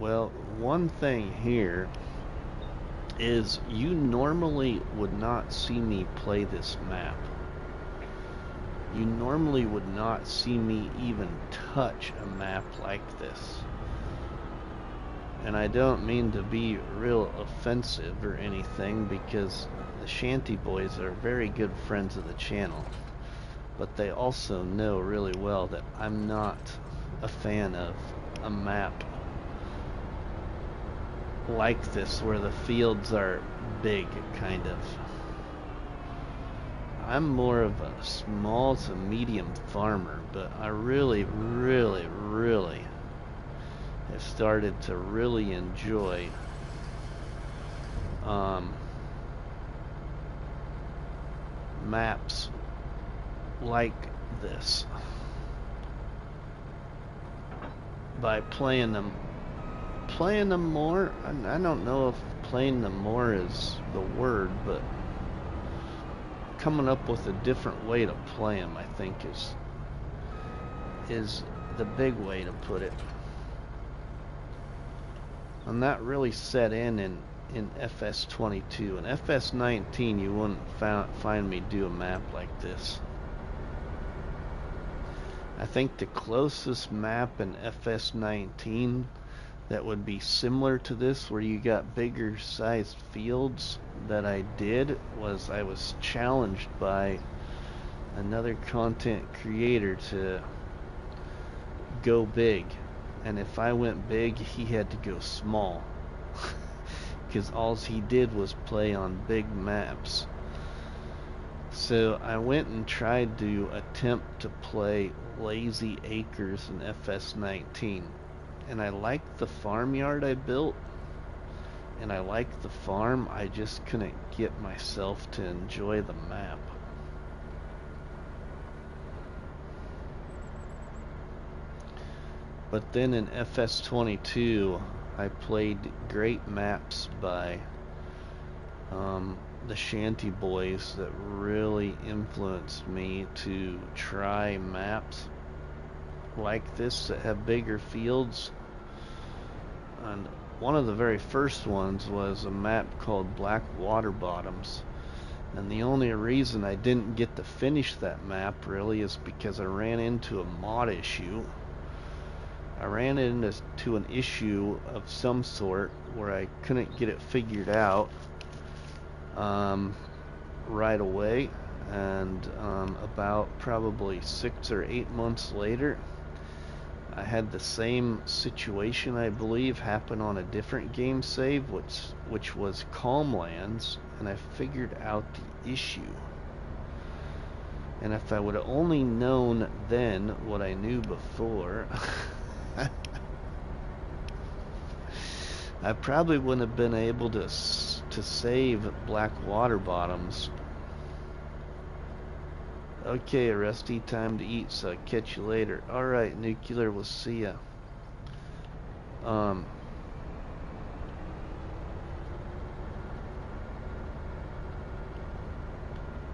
Well, one thing here is you normally would not see me play this map. You normally would not see me even touch a map like this. And I don't mean to be real offensive or anything, because the Shanty Boys are very good friends of the channel, but they also know really well that I'm not a fan of a map like this where the fields are big, kind of. I'm more of a small to medium farmer, but I really have started to really enjoy maps like this by playing them more. I don't know if playing them more is the word, but coming up with a different way to play them, I think, is the big way to put it. And that really set in FS22. In FS19, you wouldn't find me do a map like this. I think the closest map in FS19 that would be similar to this, where you got bigger sized fields, that I did was I was challenged by another content creator to go big, and if I went big, he had to go small because all he did was play on big maps. So I went and tried to attempt to play Lazy Acres in FS19, and I liked the farmyard I built, and I liked the farm. I just couldn't get myself to enjoy the map. But then in FS22, I played great maps by the ShantyBoys that really influenced me to try maps like this that have bigger fields. And one of the very first ones was a map called Black Water Bottoms. And the only reason I didn't get to finish that map really is because I ran into a mod issue. I ran into an issue of some sort where I couldn't get it figured out right away, and about probably 6 or 8 months later, I had the same situation, I believe, happen on a different game save, which was Calmlands, and I figured out the issue. And if I would have only known then what I knew before, I probably wouldn't have been able to save Black Water Bottoms. Okay, Rusty, time to eat, so I'll catch you later. Alright, Nuclear, we'll see ya.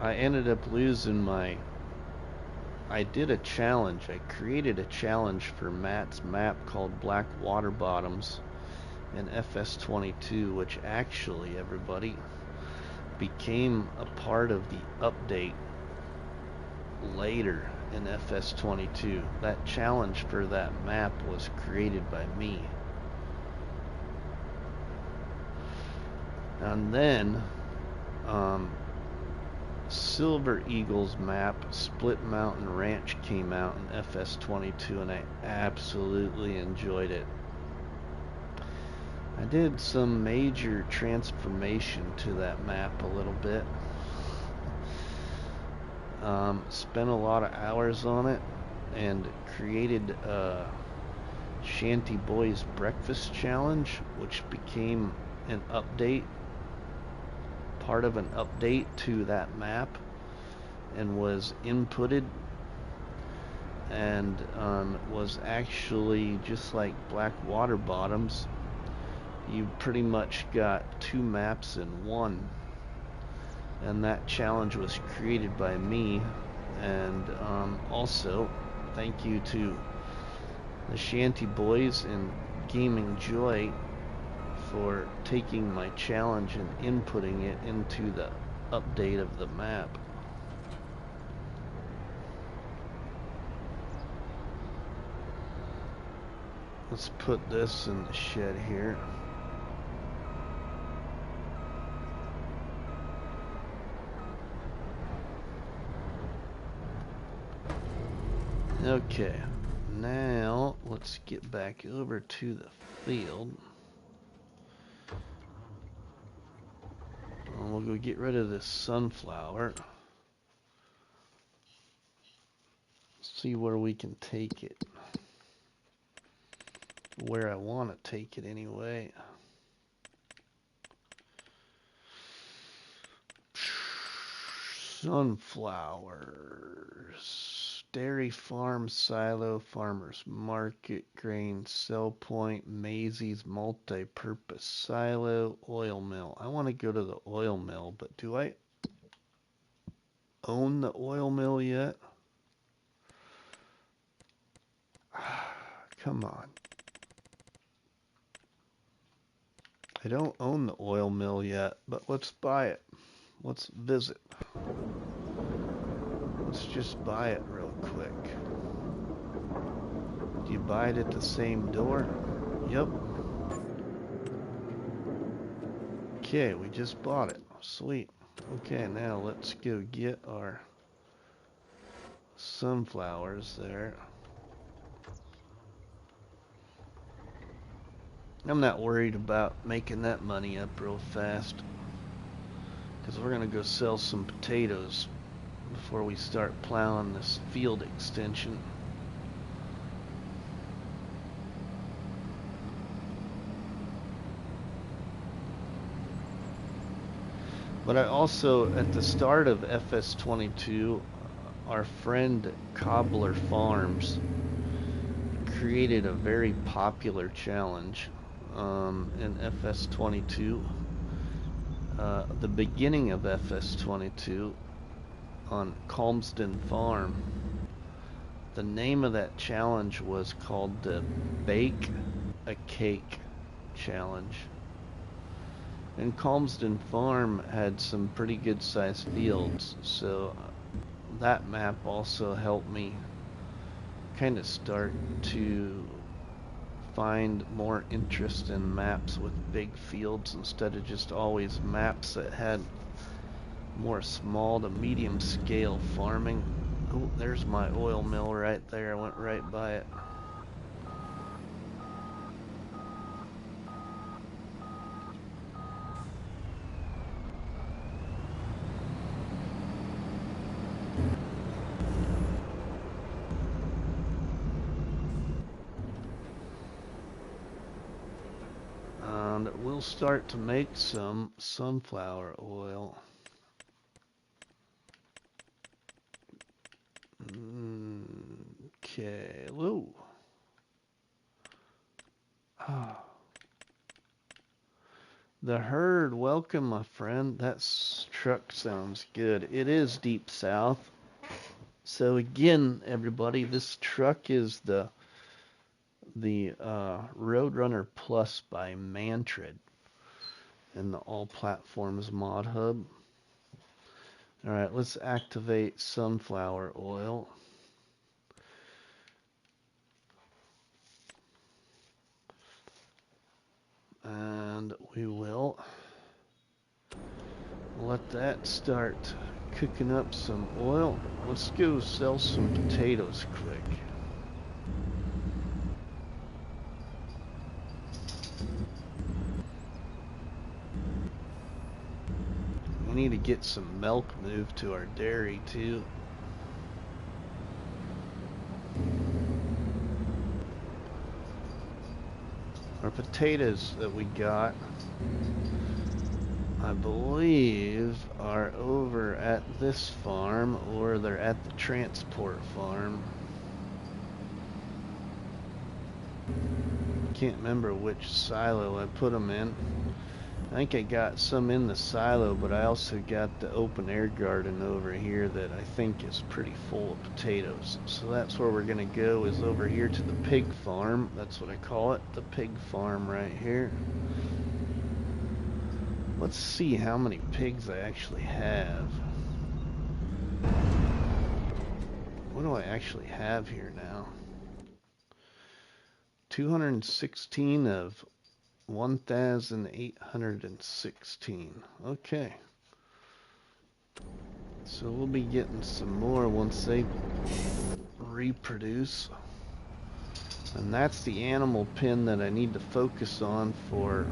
I ended up losing I did a challenge. I created a challenge for Matt's map called Black Water Bottoms in FS22, which actually, everybody, became a part of the update later in FS22. That challenge for that map was created by me. And then Silver Eagle's map, Split Mountain Ranch, came out in FS22, and I absolutely enjoyed it. I did some major transformation to that map a little bit. Spent a lot of hours on it and created a ShantyBoys Breakfast Challenge, which became an update, part of an update to that map, and was inputted, and was actually just like Black Water Bottoms. You pretty much got 2 maps in one, and that challenge was created by me. And also thank you to the ShantyBoys and Gaming Joy for taking my challenge and inputting it into the update of the map. Let's put this in the shed here. Okay, now let's get back over to the field. We'll go get rid of this sunflower. See where we can take it. Where I want to take it anyway. Sunflowers. Dairy farm, silo, farmers market, grain, sell point, Maizy's multi-purpose silo, oil mill. I want to go to the oil mill, but do I? own the oil mill yet. Come on. I don't own the oil mill yet, but let's buy it. Let's visit. Let's just buy it real quick. Do you buy it at the same door? Yep. Okay, we just bought it. Sweet. Okay, now let's go get our sunflowers there. I'm not worried about making that money up real fast, because we're going to go sell some potatoes before we start plowing this field extension. But I also, at the start of FS25, our friend Cobbler Farms created a very popular challenge in FS25. The beginning of FS25 on Calmsden Farm. The name of that challenge was called the Bake a Cake Challenge. And Calmsden Farm had some pretty good sized fields, so that map also helped me kind of start to find more interest in maps with big fields instead of just always maps that had more small to medium scale farming. Oh, there's my oil mill right there. I went right by it. And we'll start to make some sunflower oil. Okay, whoa. Ah. The herd, welcome my friend. That truck sounds good. It is deep south. So again, everybody, this truck is the Roadrunner Plus by Mantrid in the All Platforms mod hub. Alright, let's activate sunflower oil. And we will let that start cooking up some oil. Let's go sell some potatoes quick. We need to get some milk moved to our dairy too. Our potatoes that we got, I believe, are over at this farm, or they're at the transport farm. Can't remember which silo I put them in. I think I got some in the silo, but I also got the open air garden over here that I think is pretty full of potatoes. So that's where we're gonna go, is over here to the pig farm. That's what I call it, the pig farm right here. Let's see how many pigs I actually have. What do I actually have here now? 216 of 1,816. Okay. So we'll be getting some more once they reproduce. And that's the animal pen that I need to focus on for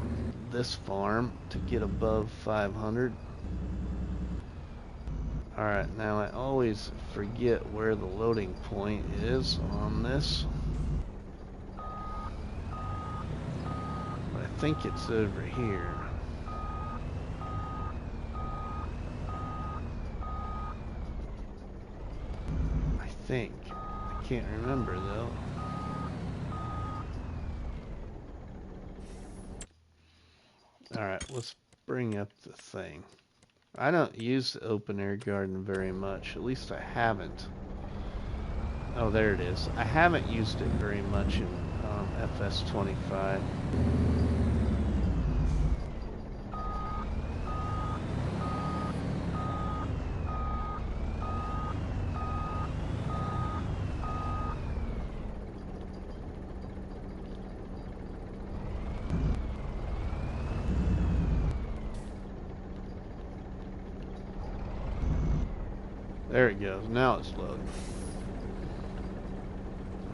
this farm to get above 500. Alright, now I always forget where the loading point is on this. I think it's over here. I think. I can't remember though. Alright, let's bring up the thing. I don't use the open air garden very much. At least I haven't. Oh, there it is. I haven't used it very much in FS25. There it goes. Now it's loading.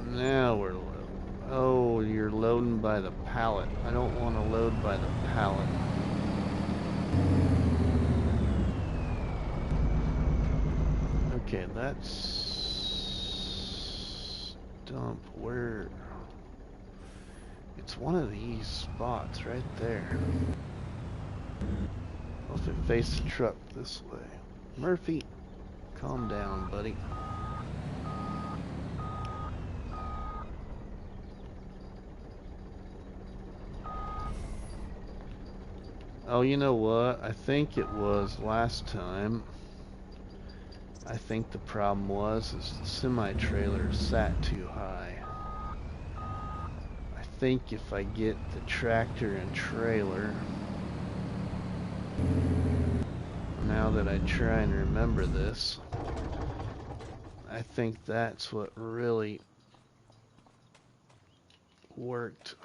Now we're loading. Oh, you're loading by the pallet. I don't want to load by the pallet. Okay, that's dump. Where? It's one of these spots right there. Well, if it faces the truck this way. Murphy, calm down, buddy. Oh, you know what? I think it was last time. I think the problem was is the semi-trailer sat too high. I think if I get the tractor and trailer, now that I try and remember this, I think that's what really worked.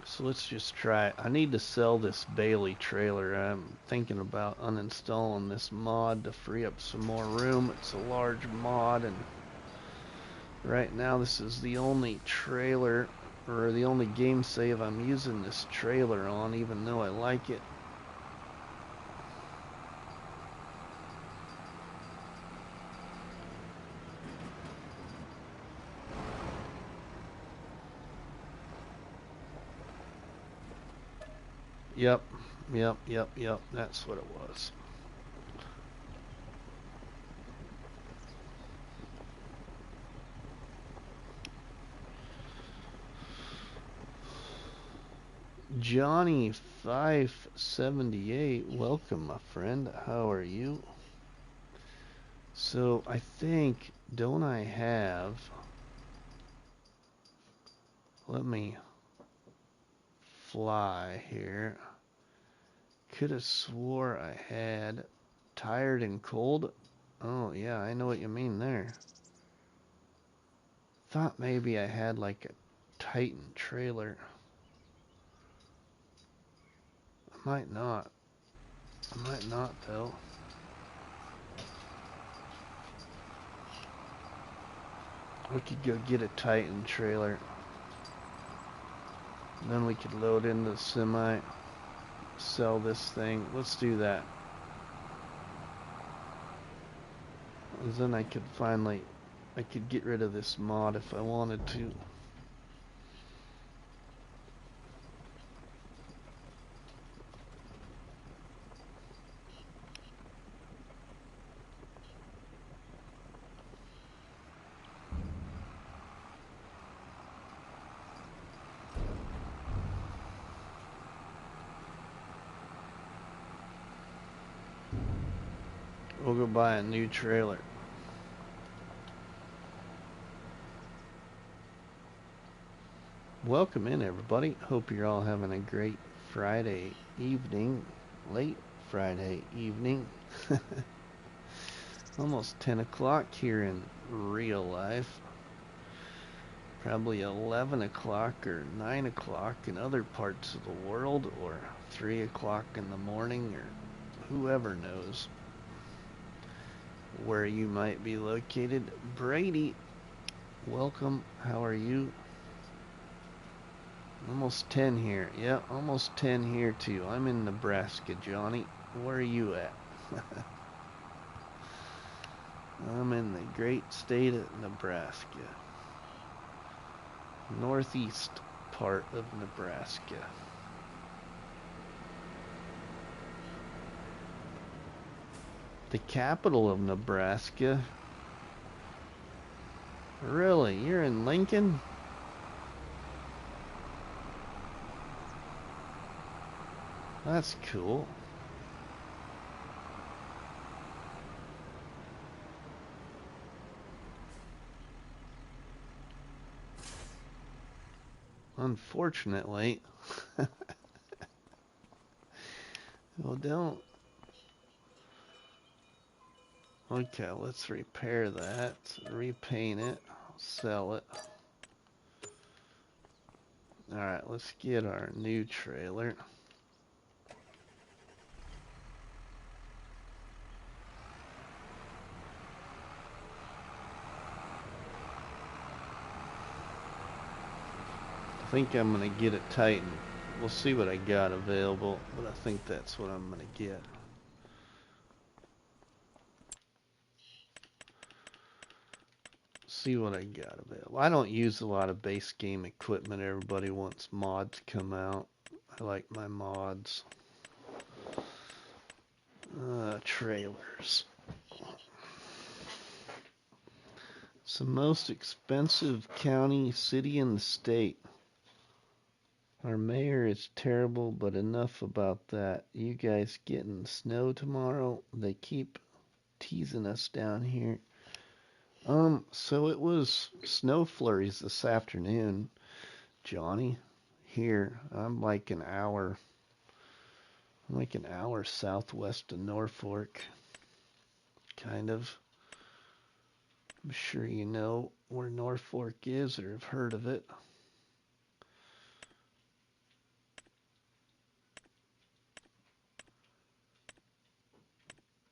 So let's just try it. I need to sell this Bailey trailer. I'm thinking about uninstalling this mod to free up some more room. It's a large mod, and right now this is the only trailer, or the only game save I'm using this trailer on, even though I like it. Yep, that's what it was. Johnny 578, welcome my friend. How are you? So I think, don't I have, let me fly here. Could have swore I had tired and cold. Oh yeah, I know what you mean there. Thought maybe I had like a Titan trailer. I might not. I might not though. We could go get a Titan trailer. Then we could load into the semi, sell this thing. Let's do that. And then I could finally, I could get rid of this mod if I wanted to. We'll go buy a new trailer. Welcome in everybody. Hope you're all having a great Friday evening. Late Friday evening. Almost 10 o'clock here in real life. Probably 11 o'clock or 9 o'clock in other parts of the world, or 3 o'clock in the morning, or whoever knows where you might be located. Brady, welcome. How are you? Almost 10 here. Yeah, almost 10 here too. I'm in Nebraska, Johnny. Where are you at? I'm in the great state of Nebraska. Northeast part of Nebraska. The capital of Nebraska? Really? You're in Lincoln? That's cool. Unfortunately, well, don't. Okay, let's repair that, repaint it, sell it. Alright, let's get our new trailer. I think I'm going to get a Titan. We'll see what I got available, but I think that's what I'm going to get. See what I got available. I don't use a lot of base game equipment. Everybody wants mods to come out. I like my mods. Trailers. It's the most expensive county, city in the state. Our mayor is terrible, but enough about that. You guys getting snow tomorrow? They keep teasing us down here. So it was snow flurries this afternoon, Johnny. Here, I'm like an hour southwest of Norfolk, kind of. I'm sure you know where Norfolk is or have heard of it.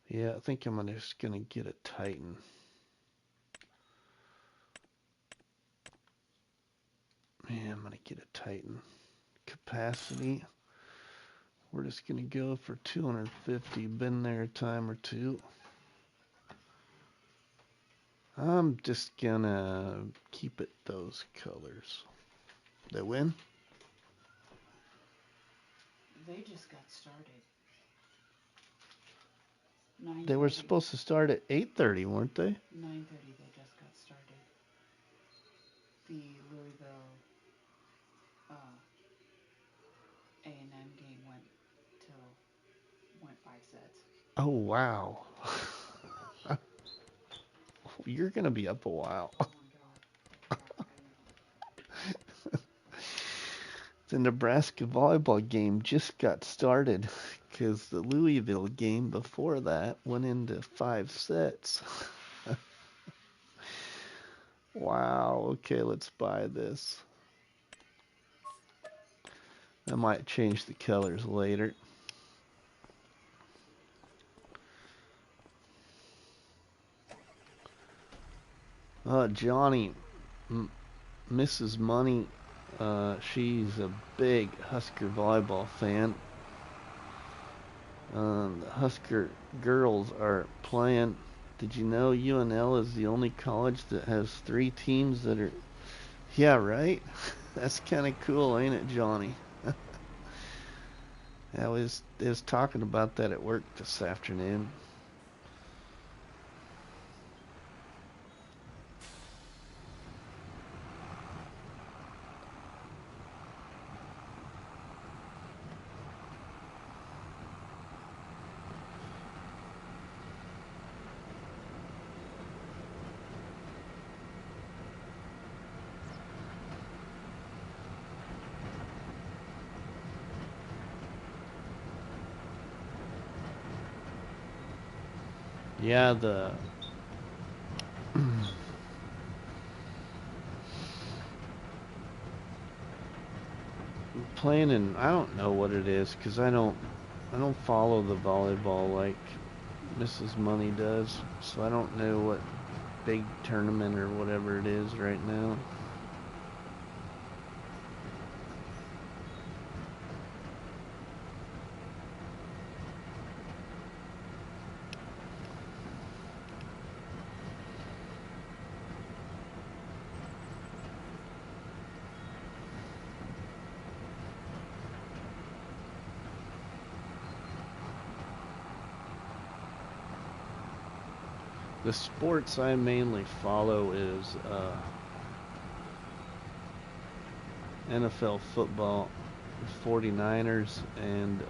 Yeah, I think I'm just gonna get a Titan. Yeah, I'm gonna get a Titan. Capacity. We're just gonna go for 250. Been there a time or two. I'm just gonna keep it those colors. They win? They just got started. They were supposed to start at 8:30, weren't they? 9:30 they just got started. The Louisville A&M game went 5 sets. Oh, wow. You're going to be up a while. Oh my God. The Nebraska volleyball game just got started because the Louisville game before that went into 5 sets. Wow. Okay, let's buy this. I might change the colors later. Johnny, Mrs. Money, she's a big Husker volleyball fan. The Husker girls are playing. Did you know UNL is the only college that has 3 teams that are... Yeah, right? That's kind of cool, ain't it, Johnny? I was talking about that at work this afternoon. Yeah, the playing in, I don't know what it is because I don't follow the volleyball like Mrs. Money does, so I don't know what big tournament or whatever it is right now. The sports I mainly follow is NFL football, 49ers, and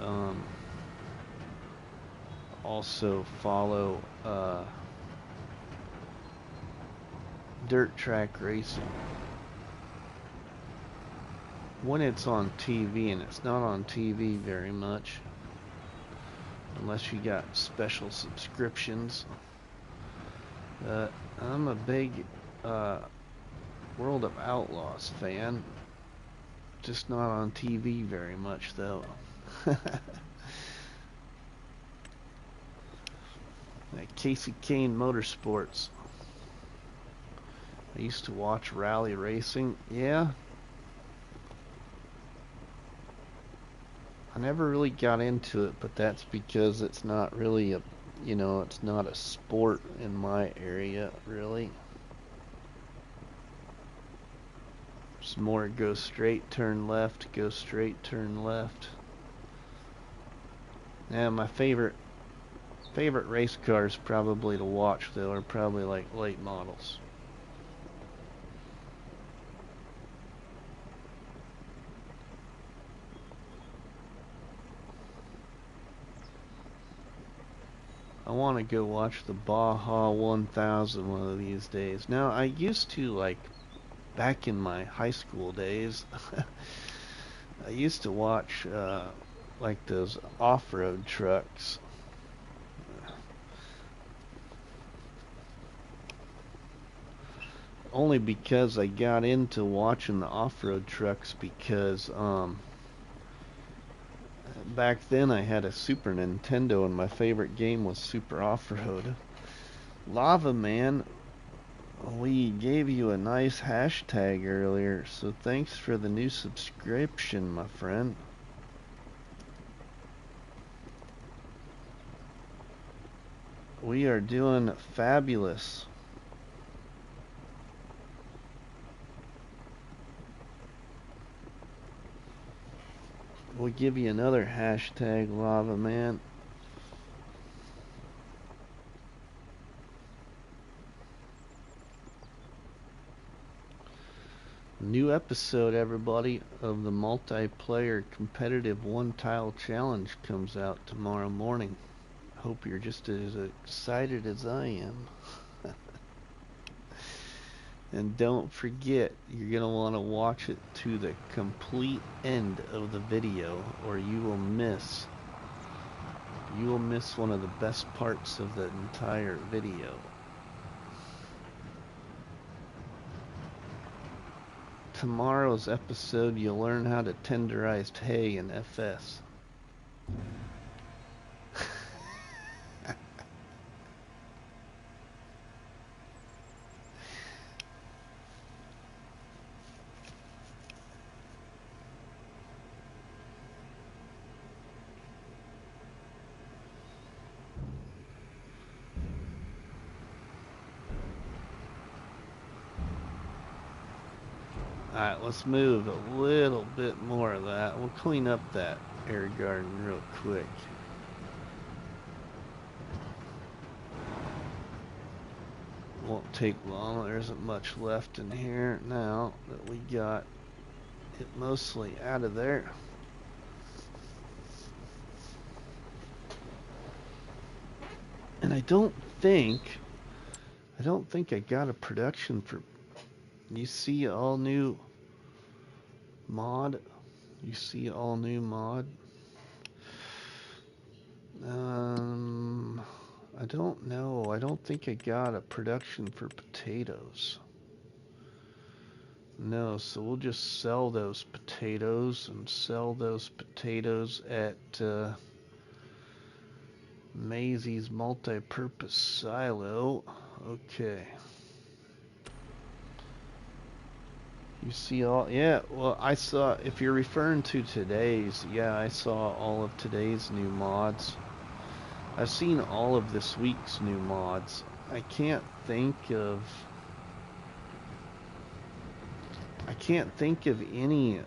also follow dirt track racing when it's on TV, and it's not on TV very much unless you got special subscriptions. I'm a big World of Outlaws fan, just not on TV very much though. Like Casey Kane Motorsports. I used to watch rally racing. Yeah. I never really got into it, but that's because it's not really a, it's not a sport in my area, really. It's more go straight, turn left, go straight, turn left. Yeah, my favorite race cars probably to watch though are probably like late models. I want to go watch the Baja 1000 one of these days. Now, I used to, like, back in my high school days, I used to watch, like, those off-road trucks. Only because I got into watching the off-road trucks because, back then I had a Super Nintendo and my favorite game was Super Off-Road. Lava Man, we gave you a nice hashtag earlier, so thanks for the new subscription, my friend. We are doing fabulous. We'll give you another hashtag, Lava Man. New episode, everybody, of the multiplayer competitive one-tile challenge comes out tomorrow morning. Hope you're just as excited as I am. And don't forget, you're going to want to watch it to the complete end of the video, or you will miss one of the best parts of the entire video. Tomorrow's episode, you'll learn how to tenderize hay in FS. Alright, let's move a little bit more of that. We'll clean up that air garden real quick. Won't take long. There isn't much left in here now that we got it mostly out of there. And I don't think I got a production for, you see all new mod. You see all new mod. I don't know. I don't think I got a production for potatoes. No, so we'll just sell those potatoes and sell those potatoes at Maizy's multi-purpose silo. Okay. You see all, yeah, well, I saw, if you're referring to today's, yeah, I saw all of today's new mods. I've seen all of this week's new mods. I can't think of any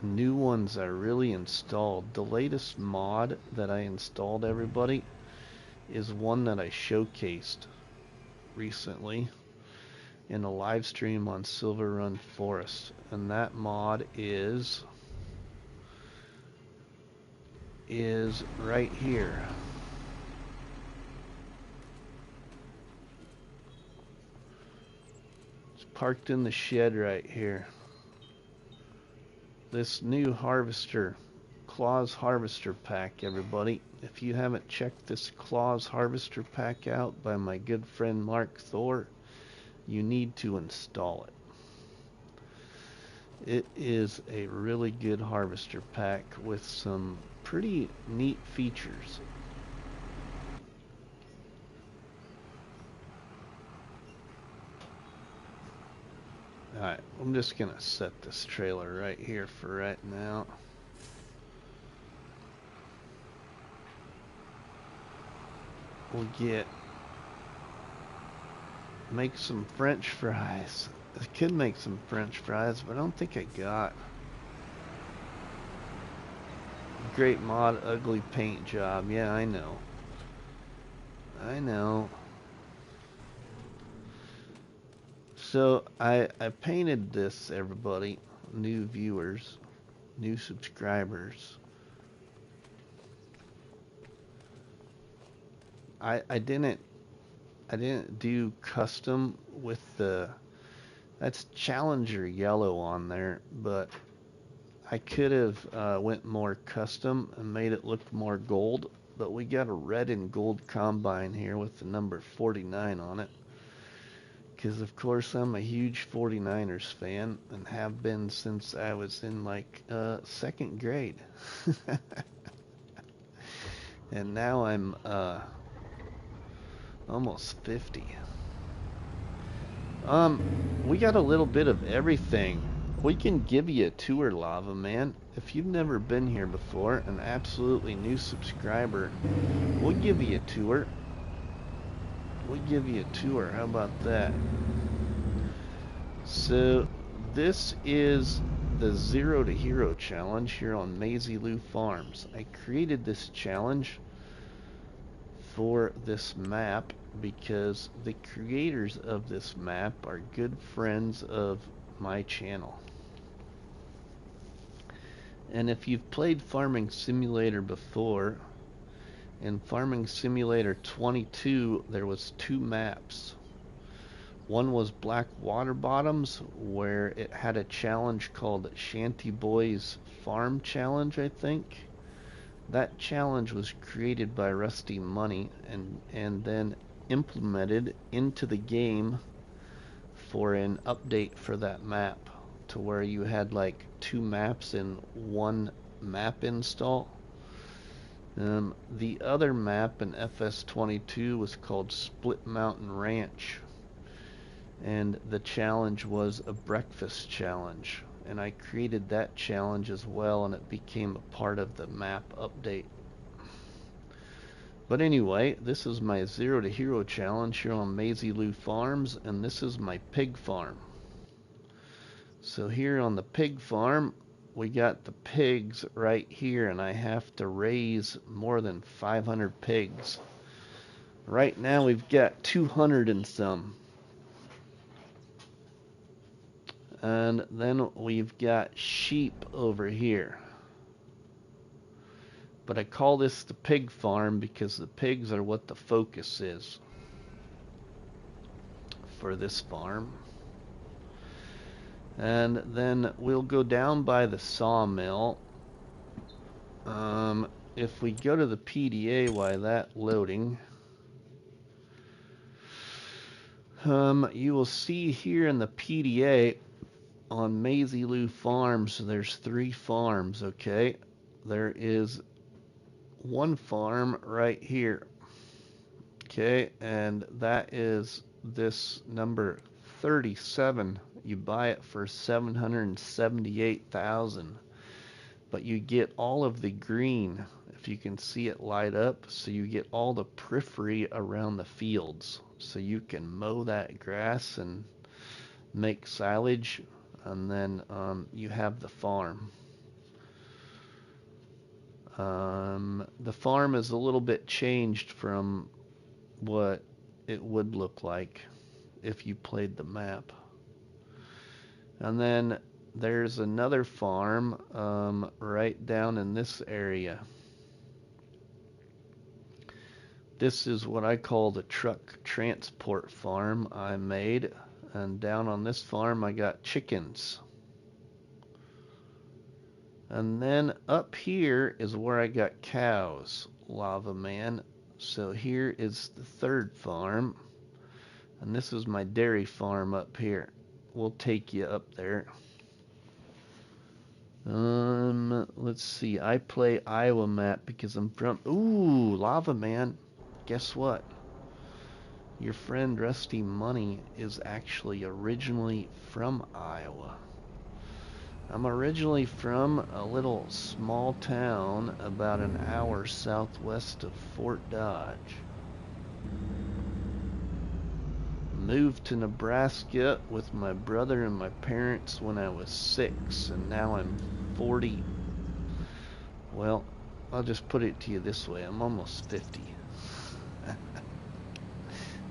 new ones I really installed. The latest mod that I installed, everybody, is one that I showcased recently in a live stream on Silver Run Forest, and that mod is is right here. It's parked in the shed right here. This new harvester, Claws Harvester Pack, everybody. If you haven't checked this Claws Harvester Pack out by my good friend Mark Thor, you need to install it. It is a really good harvester pack with some pretty neat features. Alright, I'm just gonna set this trailer right here for right now. We'll make some French fries. I could make some French fries, but I don't think I got. Great mod, ugly paint job. Yeah, I know. I know. So I painted this, everybody. New viewers, new subscribers. I didn't do custom with that's Challenger yellow on there, but I could have went more custom and made it look more gold, but we got a red and gold combine here with the number 49 on it, because of course I'm a huge 49ers fan and have been since I was in like second grade. And now I'm almost 50. We got a little bit of everything. We can give you a tour, Lava Man. If you've never been here before, an absolutely new subscriber, we'll give you a tour. We'll give you a tour. How about that? So, this is the Zero to Hero challenge here on Maizy Lou Farms. I created this challenge for this map because the creators of this map are good friends of my channel. And if you've played Farming Simulator before, in Farming Simulator 22 there was two maps. One was Black Water Bottoms, where it had a challenge called ShantyBoys Farm Challenge, I think. That challenge was created by RustyMoney and then implemented into the game for an update for that map, to where you had like two maps in one map install. The other map in FS25 was called Split Mountain Ranch, and the challenge was a breakfast challenge, and I created that challenge as well, and it became a part of the map update. But anyway, this is my Zero to Hero challenge here on Maizy Lou Farms, and this is my pig farm. So here on the pig farm, we got the pigs right here, and I have to raise more than 500 pigs. Right now we've got 200 and some. And then we've got sheep over here. But I call this the pig farm because the pigs are what the focus is for this farm. And then we'll go down by the sawmill. If we go to the PDA while that's loading, you will see here in the PDA on Maizy Lou Farms, there's 3 farms, okay? There is one farm right here, okay? And that is this number 37. You buy it for $778,000, but you get all of the green, if you can see it light up, so you get all the periphery around the fields, so you can mow that grass and make silage, and then you have the farm. The farm is a little bit changed from what it would look like if you played the map. And then there's another farm right down in this area. This is what I call the truck transport farm I made. And down on this farm I got chickens. And then up here is where I got cows, Lava Man. So here is the third farm. And this is my dairy farm up here. We'll take you up there. Let's see. I play Iowa map because I'm from... Ooh, Lava Man. Guess what? Your friend RustyMoney is actually originally from Iowa. I'm originally from a little small town about an hour southwest of Fort Dodge. Moved to Nebraska with my brother and my parents when I was 6, and now I'm 40. Well, I'll just put it to you this way. I'm almost 50.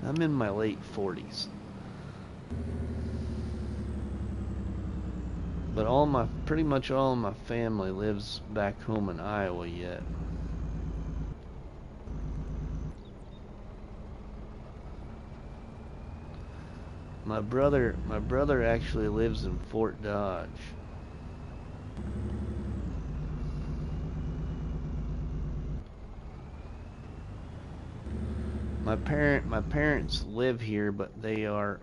I'm in my late 40s. But pretty much all of my family lives back home in Iowa yet. My brother actually lives in Fort Dodge. My parents live here, but they are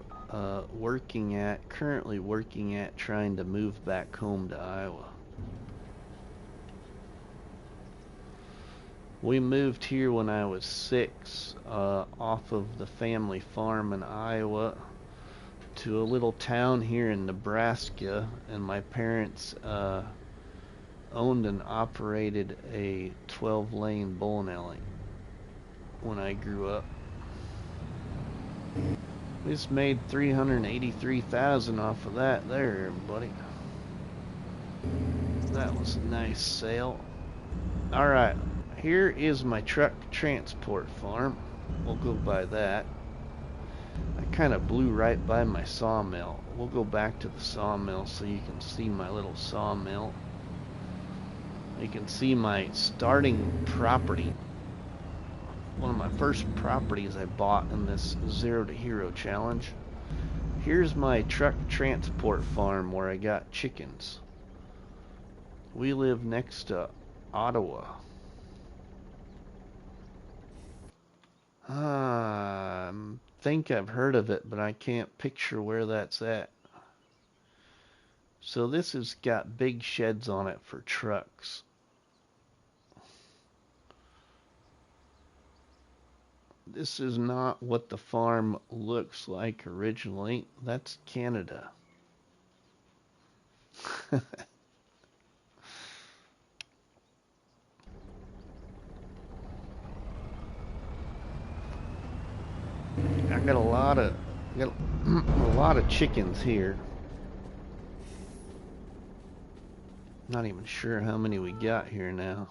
currently working at trying to move back home to Iowa. We moved here when I was 6, off of the family farm in Iowa to a little town here in Nebraska, and my parents owned and operated a 12-lane bowling alley when I grew up. We just made $383,000 off of that there, everybody. That was a nice sale. Alright, here is my truck transport farm. We'll go by that. I kind of blew right by my sawmill. We'll go back to the sawmill so you can see my little sawmill. You can see my starting property. One of my first properties I bought in this Zero to Hero challenge. Here's my truck transport farm where I got chickens. We live next to Ottawa. I think I've heard of it, but I can't picture where that's at. So this has got big sheds on it for trucks. This is not what the farm looks like originally. That's Canada. I got a lot of chickens here. Not even sure how many we got here now.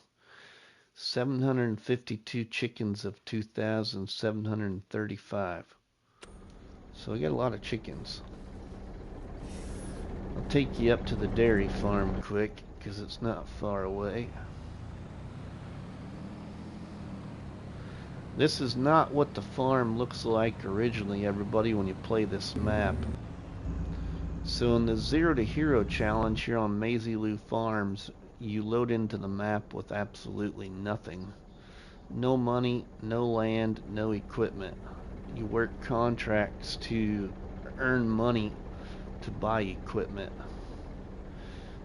752 chickens of 2,735. So we got a lot of chickens. I'll take you up to the dairy farm quick because it's not far away. This is not what the farm looks like originally, everybody, when you play this map. So in the Zero to Hero challenge here on Maizy Lou Farms, you load into the map with absolutely nothing. No money, no land, no equipment. You work contracts to earn money to buy equipment.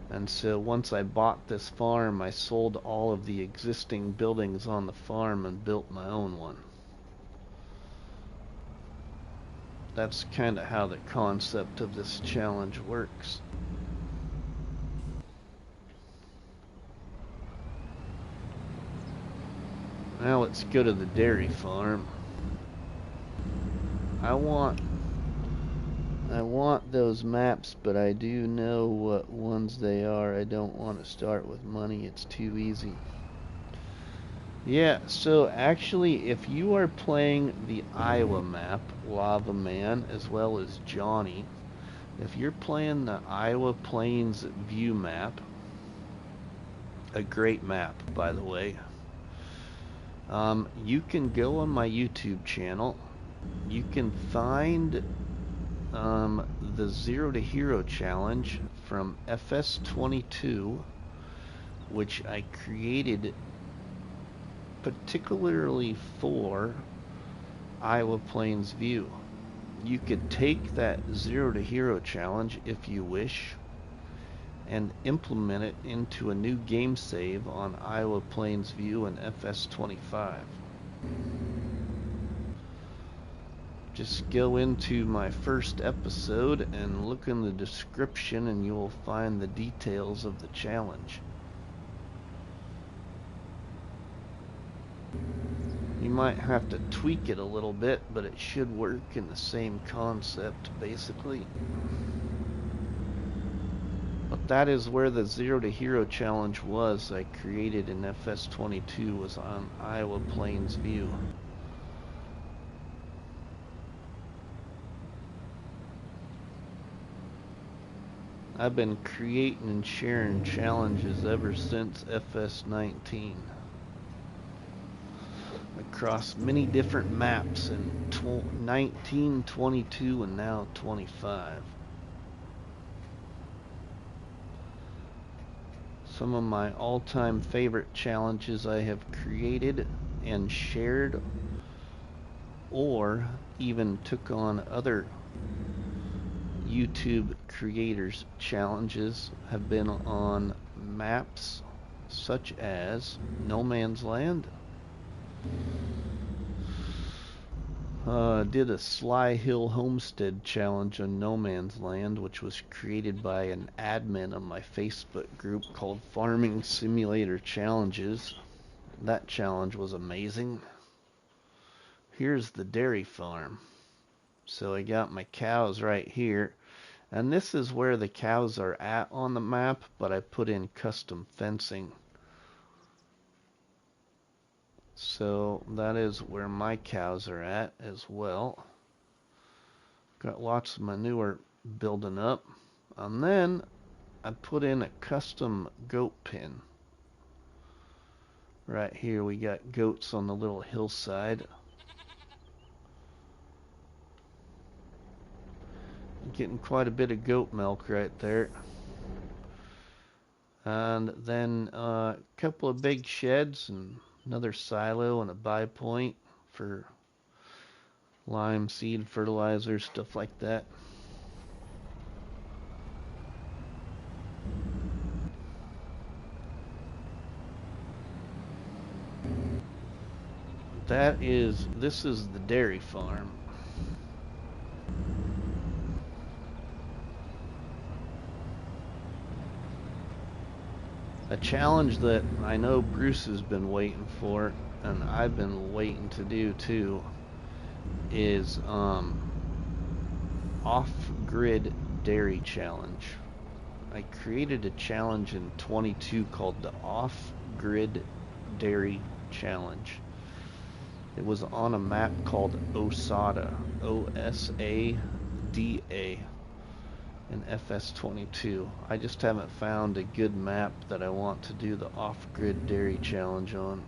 And so once I bought this farm, I sold all of the existing buildings on the farm and built my own one. That's kind of how the concept of this challenge works. Now let's go to the dairy farm. I want those maps, but I do know what ones they are. I don't want to start with money. It's too easy. Yeah, so actually, if you are playing the Iowa map, Lava Man, as well as Johnny, if you're playing the Iowa Plains View map, a great map, by the way, You can go on my YouTube channel. You can find the Zero to Hero challenge from FS25, which I created particularly for Iowa Plains View. You could take that Zero to Hero challenge if you wish and implement it into a new game save on Iowa Plains View and FS25. Just go into my first episode and look in the description and you will find the details of the challenge. You might have to tweak it a little bit, but it should work in the same concept basically. But that is where the Zero to Hero challenge was. I created in FS25 was on Iowa Plains View. I've been creating and sharing challenges ever since FS19 across many different maps in 19, 22, and now 25. Some of my all-time favorite challenges I have created and shared, or even took on other YouTube creators' challenges, have been on maps such as No Man's Land. Did a Sly Hill Homestead challenge on No Man's Land, which was created by an admin on my Facebook group called Farming Simulator Challenges. That challenge was amazing. Here's the dairy farm. So I got my cows right here, and this is where the cows are at on the map, but I put in custom fencing. So that is where my cows are at as well. Got lots of manure building up. And then I put in a custom goat pen. Right here we got goats on the little hillside. Getting quite a bit of goat milk right there. And then a couple of big sheds and another silo and a buy point for lime seed, fertilizer, stuff like that. This is the dairy farm. A challenge that I know Bruce has been waiting for, and I've been waiting to do too, is off-grid dairy challenge. I created a challenge in 22 called the off-grid dairy challenge. It was on a map called Osada, O-S-A-D-A, in FS25. I just haven't found a good map that I want to do the off-grid dairy challenge on.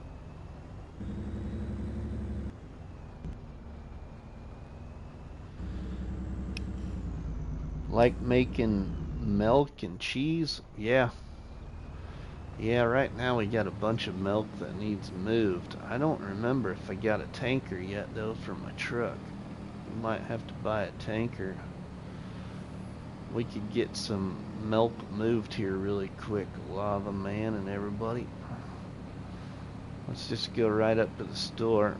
Like making milk and cheese? Yeah, right now we got a bunch of milk that needs moved. I don't remember if I got a tanker yet though for my truck. We might have to buy a tanker. We could get some milk moved here really quick. Lava Man and everybody. Let's just go right up to the store.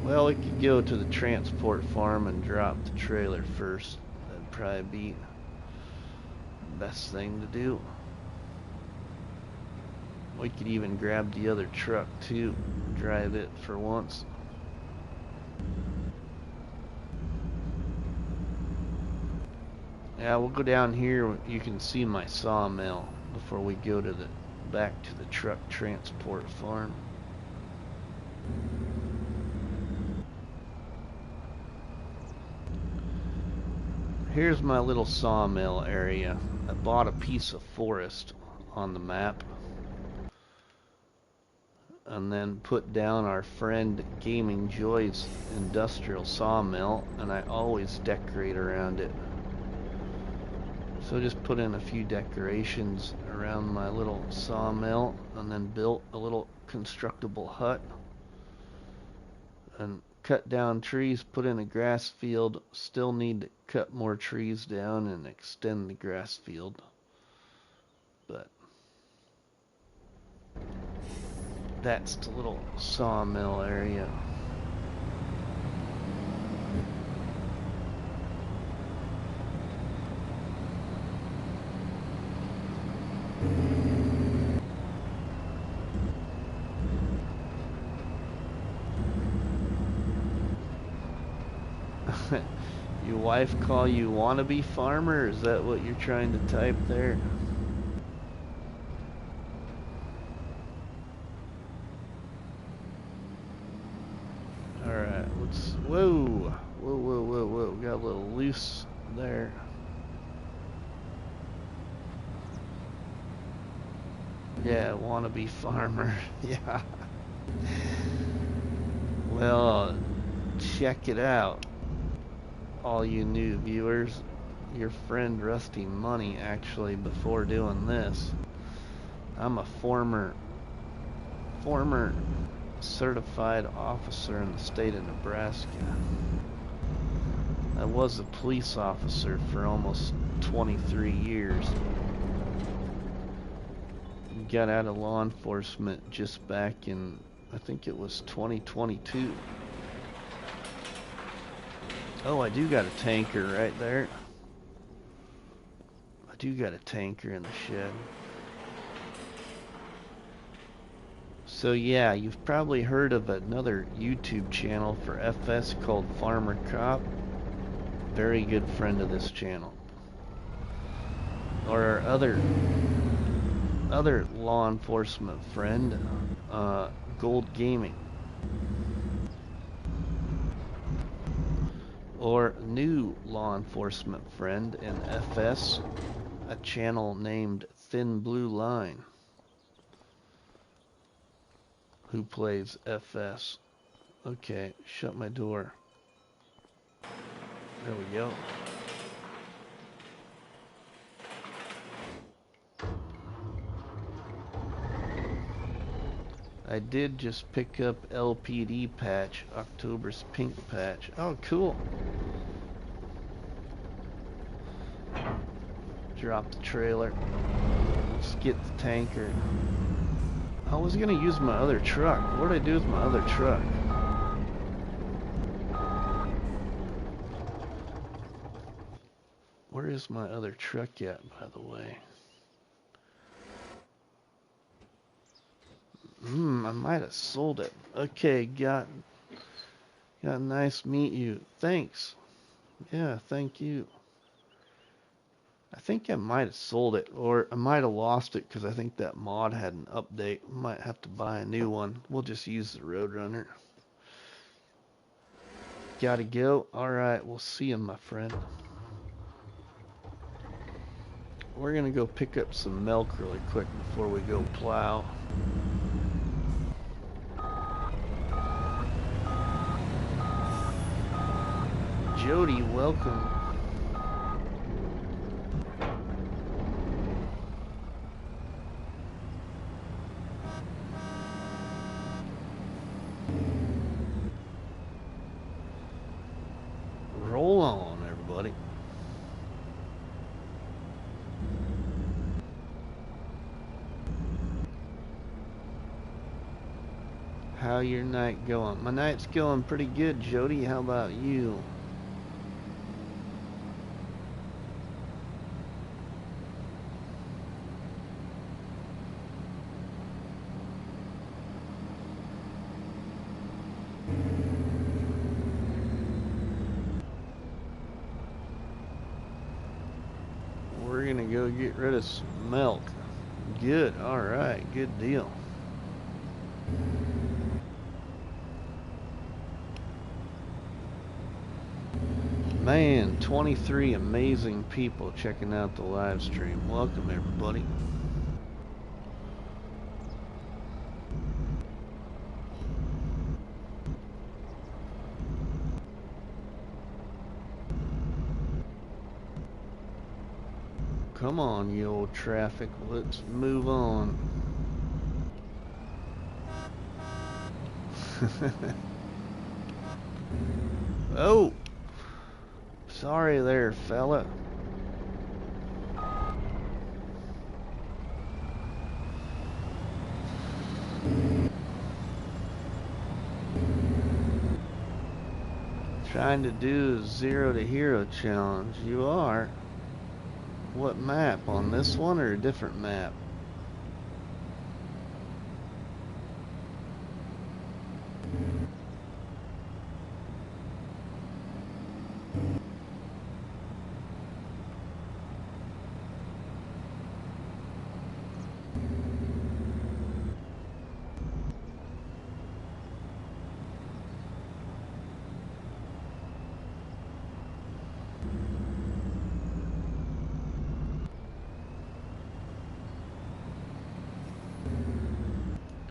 Well, we could go to the transport farm and drop the trailer first. That'd probably be the best thing to do. We could even grab the other truck too, drive it for once. Yeah, we'll go down here. You can see my sawmill before we go to the back to the truck transport farm. Here's my little sawmill area. I bought a piece of forest on the map. and then put down our friend Gaming Joy's industrial sawmill, and I always decorate around it. So just put in a few decorations around my little sawmill, and then built a little constructible hut, and cut down trees, put in a grass field. Still need to cut more trees down and extend the grass field, but that's the little sawmill area. Your wife call you wannabe farmer? Is that what you're trying to type there? Alright, let's... Whoa! Whoa. Got a little loose there. Yeah, wannabe farmer. Yeah. Well, check it out, all you new viewers. Your friend RustyMoney, actually, before doing this, I'm a former certified officer in the state of Nebraska. I was a police officer for almost 23 years. Got out of law enforcement just back in, I think it was 2022. Oh, I do got a tanker right there. I do got a tanker in the shed. So yeah, you've probably heard of another YouTube channel for FS called Farmer Cop. Very good friend of this channel. Or our other law enforcement friend, Gold Gaming. Or new law enforcement friend in FS, a channel named Thin Blue Line, who plays FS. Okay, shut my door. There we go. I did just pick up LPD patch, October's pink patch. Oh, cool. Drop the trailer. Let's get the tanker. I was gonna use my other truck. What did I do with my other truck? Where is my other truck at, by the way? I might have sold it. Okay, got nice meet you. Thanks. Yeah, thank you. I think I might have sold it, or I might have lost it because I think that mod had an update. Might have to buy a new one. We'll just use the Roadrunner. Gotta go. Alright, we'll see you, my friend. We're gonna go pick up some milk really quick before we go plow. Jody, welcome. Roll on, everybody. How your night going? My night's going pretty good, Jody. How about you? We're gonna go get rid of some milk. Good, alright, good deal. Man, 23 amazing people checking out the live stream. Welcome, everybody. come on, you old traffic. Let's move on. Oh! Sorry there, fella. Trying to do a 0 to hero challenge. You are. What map? On this one or a different map?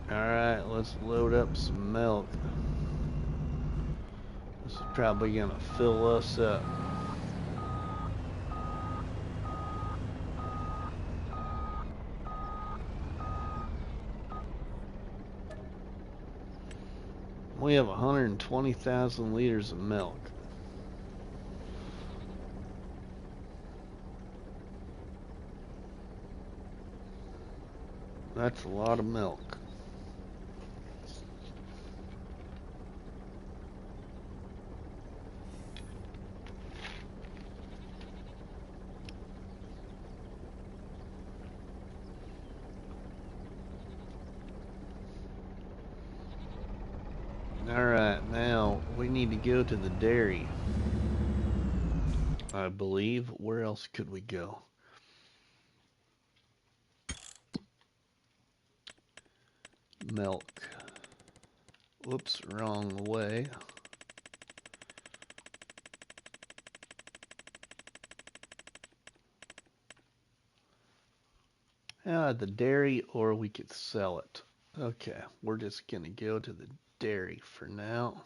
Alright, let's load up some milk. This is probably gonna fill us up. We have 120,000 liters of milk. That's a lot of milk. Alright, now we need to go to the dairy. I believe. Where else could we go? Milk. Whoops, wrong way. The dairy, or we could sell it. Okay, we're just gonna go to the dairy for now.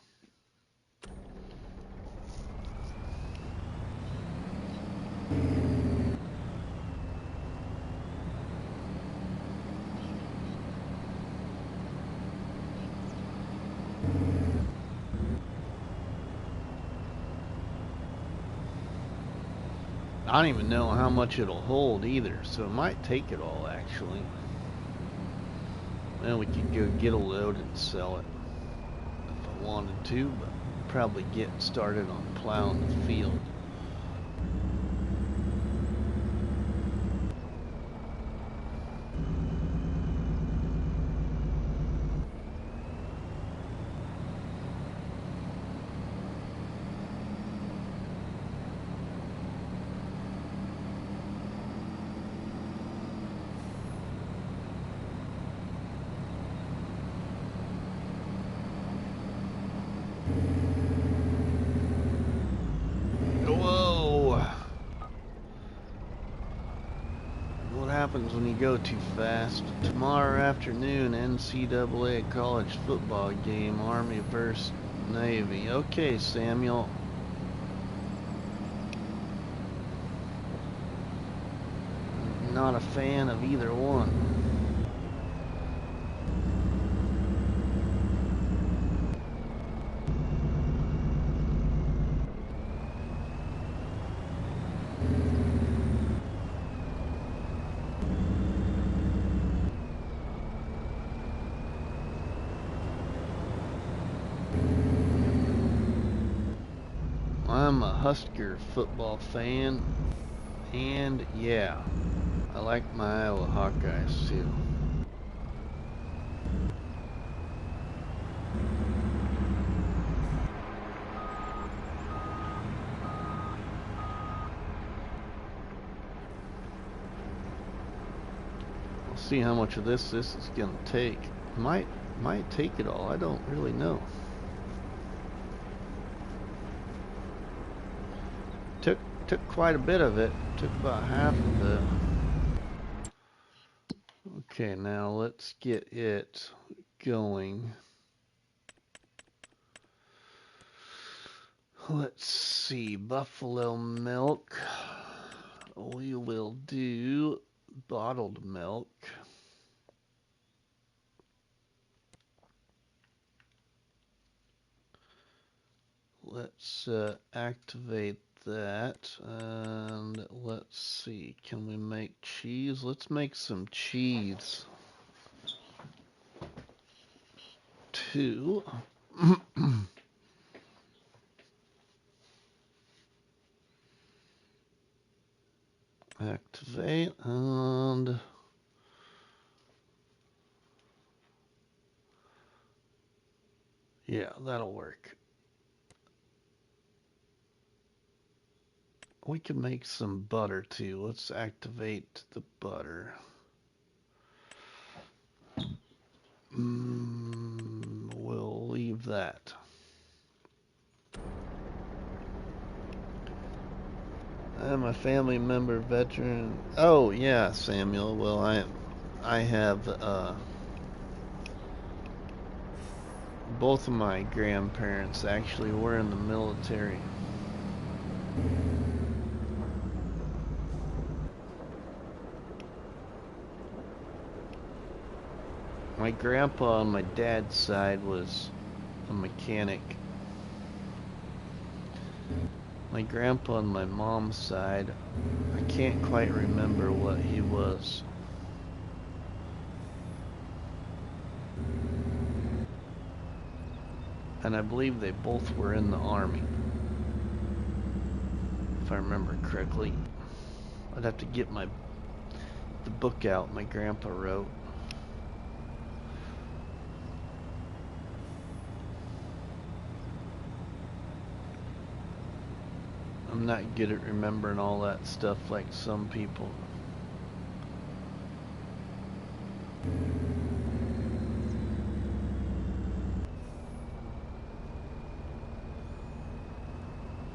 I don't even know how much it'll hold either, so it might take it all actually. Then we could go get a load and sell it if I wanted to, but probably get started on plowing the field. Happens when you go too fast. Tomorrow afternoon, NCAA college football game, Army versus Navy. Okay, Samuel. Not a fan of either one. I'm a Husker football fan, and yeah, I like my Iowa Hawkeyes too. We'll see how much of this is gonna take. Might take it all. I don't really know. Took quite a bit of it. Took about half of it. Okay, now let's get it going. Let's see, buffalo milk. We will do bottled milk. Let's activate that, and let's see, can we make cheese? Let's make some cheese. 2. Activate, and yeah, that'll work. We can make some butter too. Let's activate the butter. We'll leave that. I'm a family member veteran. Oh yeah, Samuel. Well, I have both of my grandparents actually were in the military. My grandpa on my dad's side was a mechanic. My grandpa on my mom's side, I can't quite remember what he was. And I believe they both were in the army, if I remember correctly. I'd have to get the book out my grandpa wrote. I'm not good at remembering all that stuff like some people.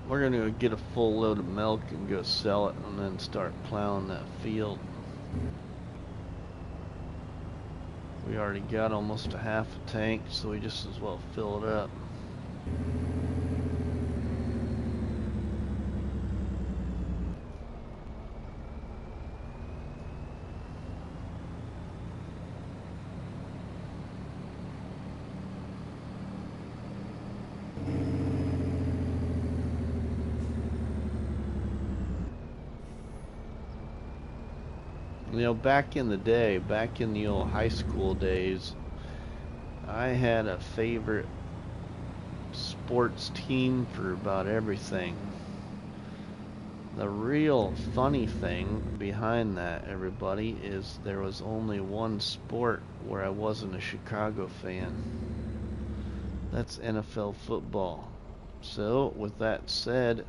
We're going to get a full load of milk and go sell it and then start plowing that field. We already got almost a half a tank, so we just as well fill it up. You know, back in the day, back in the old high school days, I had a favorite sports team for about everything. The real funny thing behind that, everybody, is there was only one sport where I wasn't a Chicago fan. That's NFL football. So, with that said,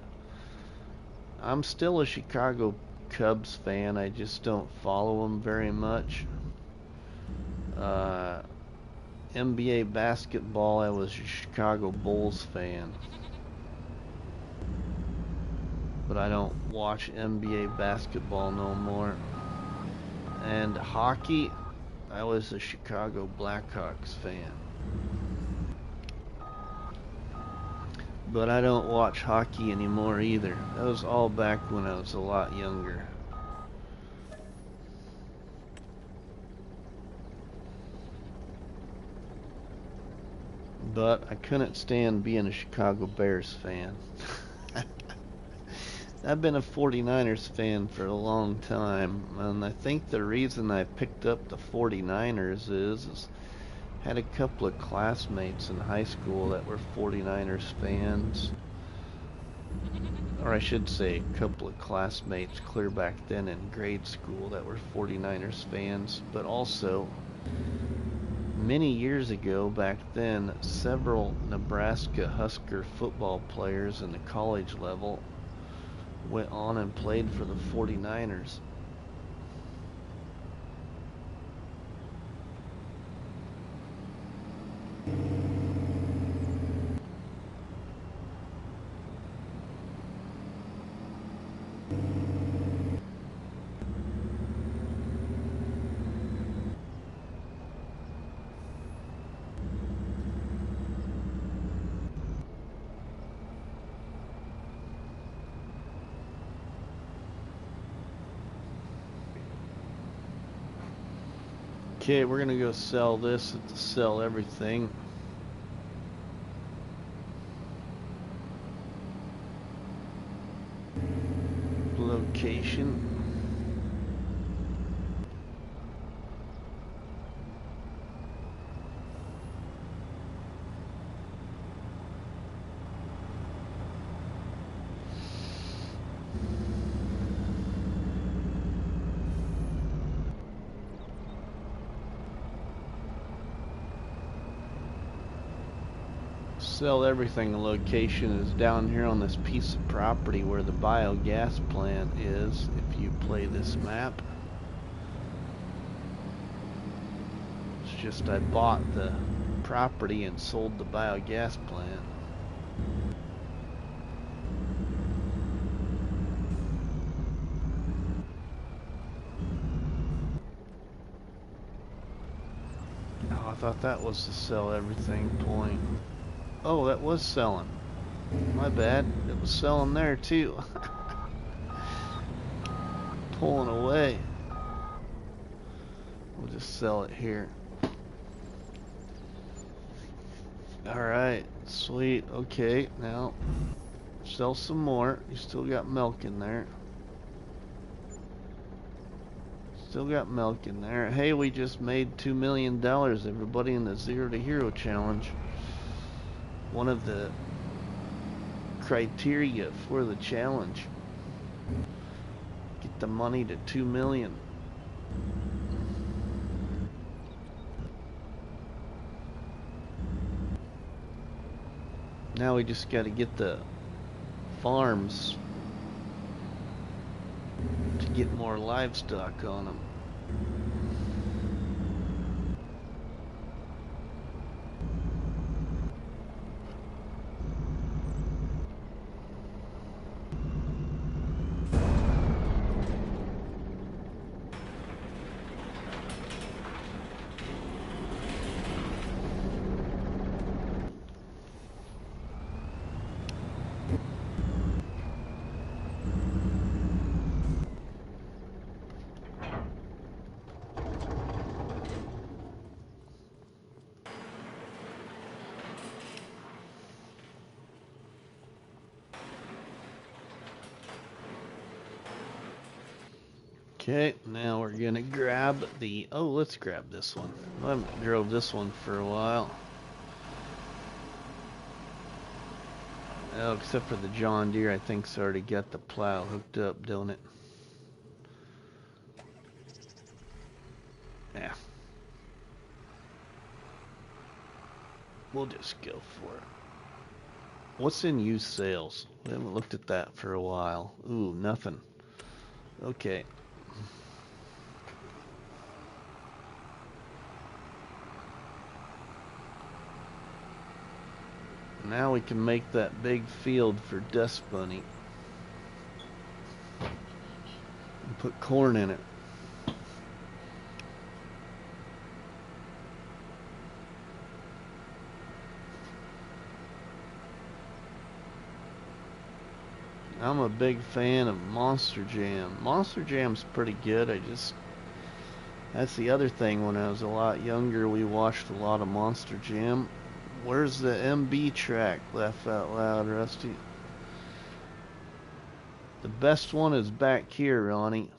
I'm still a Chicago Cubs fan. I just don't follow them very much. NBA basketball, I was a Chicago Bulls fan. But I don't watch NBA basketball no more. And hockey, I was a Chicago Blackhawks fan. But I don't watch hockey anymore either. That was all back when I was a lot younger. But I couldn't stand being a Chicago Bears fan. I've been a 49ers fan for a long time, and I think the reason I picked up the 49ers is had a couple of classmates in high school that were 49ers fans. Or I should say a couple of classmates clear back then in grade school that were 49ers fans, but also many years ago back then, several Nebraska Husker football players in the college level went on and played for the 49ers. Okay, we're gonna go sell this at the sell everything. Location. Sell everything location is down here on this piece of property where the biogas plant is, if you play this map. It's just I bought the property and sold the biogas plant. Oh, I thought that was the sell everything point. Oh, that was selling. My bad. It was selling there too. Pulling away. We'll just sell it here. Alright, sweet. Okay, now sell some more. You still got milk in there. Still got milk in there. Hey, we just made $2 million, everybody, in the Zero to Hero challenge. One of the criteria for the challenge. Get the money to 2 million. Now we just got to get the farms to get more livestock on them. Okay, now we're gonna grab the, oh, let's grab this one. I haven't drove this one for a while. Oh, except for the John Deere, I think's already got the plow hooked up, don't it? Yeah. We'll just go for it. What's in used sales? We haven't looked at that for a while. Ooh, nothing. Okay. Now we can make that big field for Dust Bunny. And put corn in it. I'm a big fan of Monster Jam. Monster Jam's pretty good. That's the other thing. When I was a lot younger, we watched a lot of Monster Jam. Where's the MB track? Laugh out loud, Rusty. The best one is back here, Ronnie.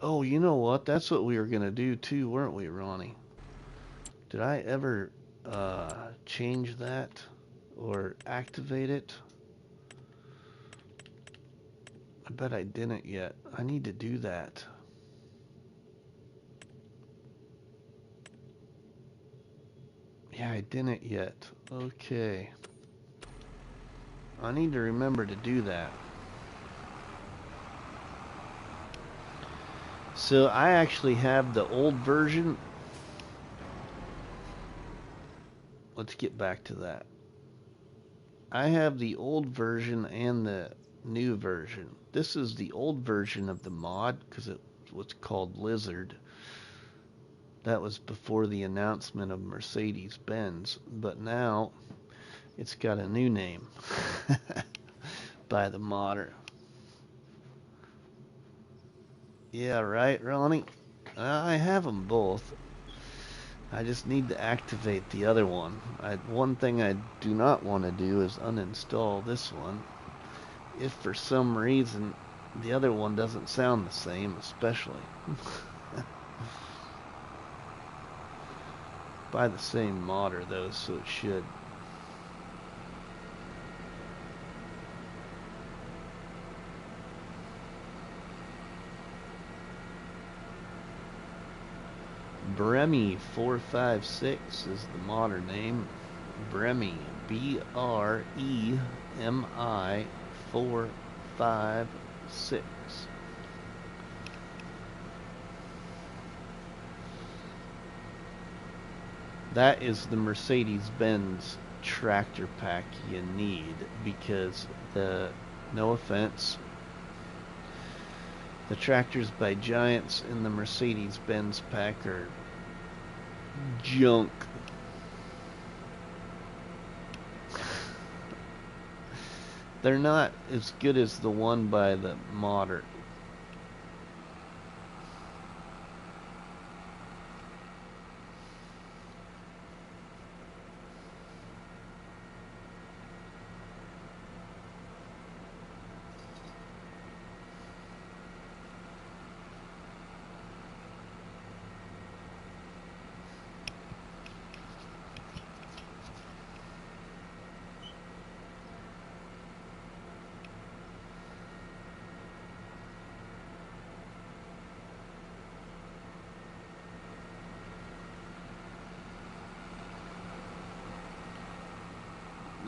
Oh, you know what? That's what we were gonna do too, weren't we, Ronnie? Did I ever change that or activate it? I bet I didn't yet. I need to do that. Yeah, I didn't yet. Okay. I need to remember to do that. So I actually have the old version. Let's get back to that. I have the old version and the new version. This is the old version of the mod because it was called Lizard. That was before the announcement of Mercedes-Benz, but now it's got a new name by the modder. Yeah, right, Ronnie? I have them both. I just need to activate the other one. One thing I do not want to do is uninstall this one. If for some reason the other one doesn't sound the same, especially. By the same modder though, so it should. Bremy456 is the modder name. Bremy, Bremi 456. That is the Mercedes-Benz tractor pack you need, because no offense, the tractors by Giants in the Mercedes-Benz pack are junk. They're not as good as the one by the modder.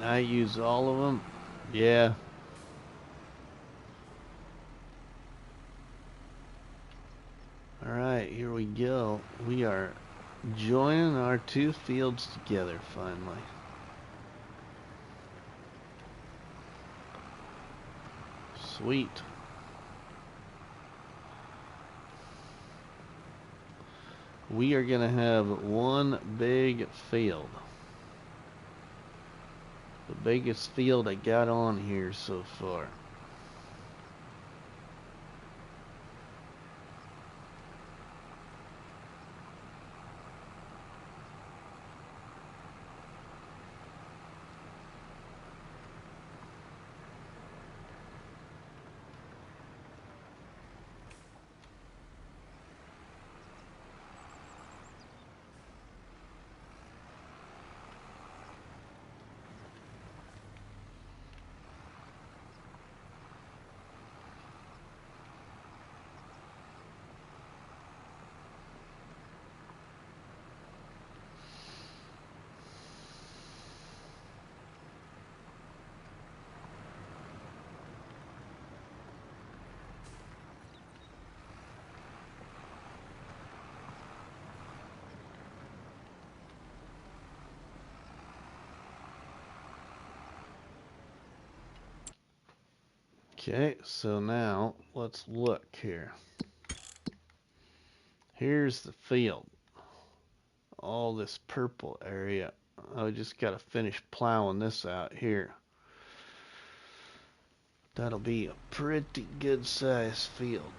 I use all of them. Yeah. Alright, here we go. We are joining our two fields together finally. Sweet. We are going to have one big field. The biggest field I got on here so far. Okay, so now let's look here. Here's the field. All this purple area. I just got to finish plowing this out here. That'll be a pretty good sized field.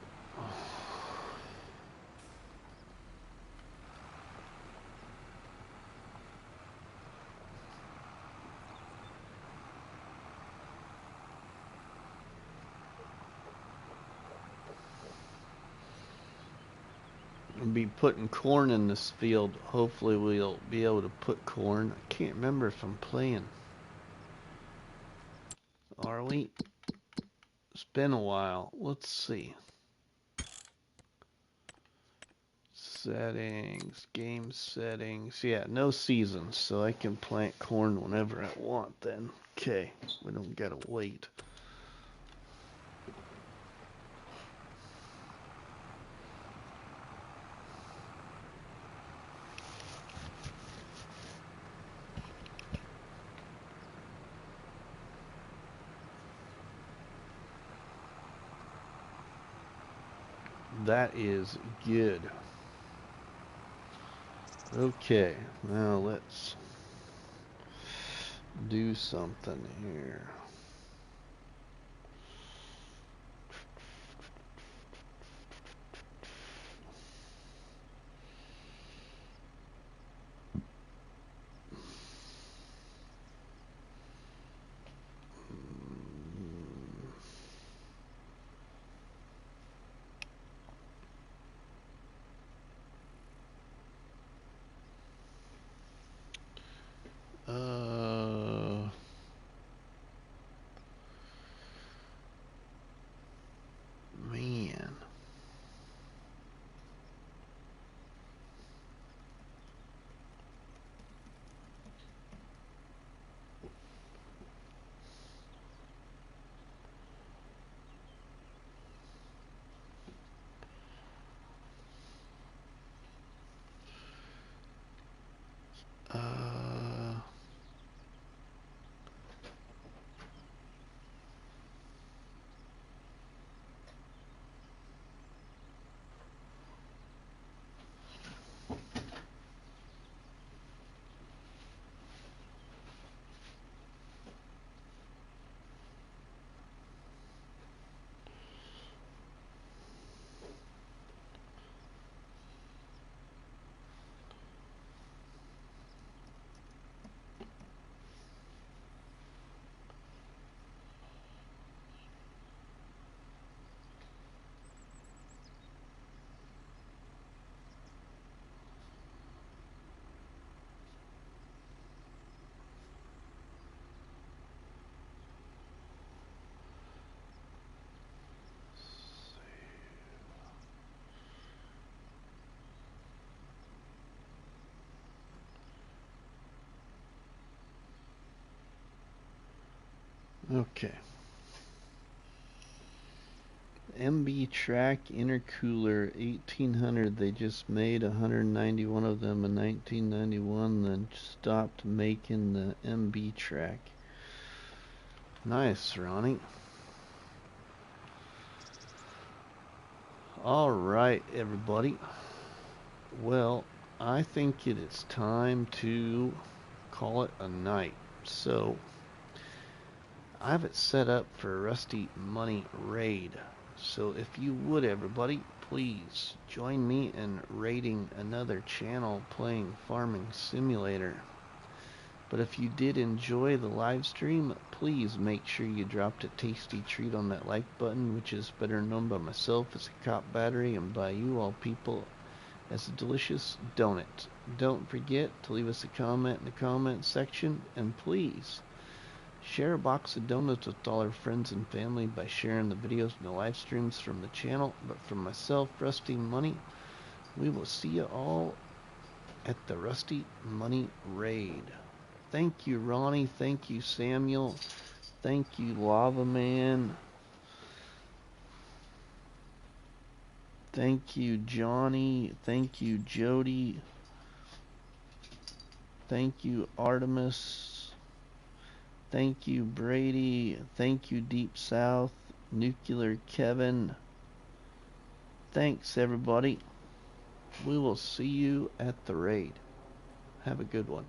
I'll be putting corn in this field. Hopefully we'll be able to put corn. I can't remember if I'm playing. Are we? It's been a while. Let's see. Settings, game settings. Yeah, no seasons, so I can plant corn whenever I want then. Okay, we don't gotta wait. That is good. Okay, now let's do something here. Uh, okay. MB track intercooler 1800. They just made 191 of them in 1991, then stopped making the MB track. Nice, Ronnie. All right, everybody. Well, I think it is time to call it a night. So, I have it set up for a Rusty Money raid. So if you would, everybody, please join me in raiding another channel playing Farming Simulator. But if you did enjoy the live stream, please make sure you dropped a tasty treat on that like button, which is better known by myself as a cop battery and by you all people as a delicious donut. Don't forget to leave us a comment in the comment section, and please share a box of donuts with all our friends and family by sharing the videos and the live streams from the channel. But from myself, Rusty Money, we will see you all at the Rusty Money Raid. Thank you, Ronnie. Thank you, Samuel. Thank you, Lava Man. Thank you, Johnny. Thank you, Jody. Thank you, Artemis. Thank you, Brady. Thank you, Deep South. Nuclear Kevin. Thanks, everybody. We will see you at the raid. Have a good one.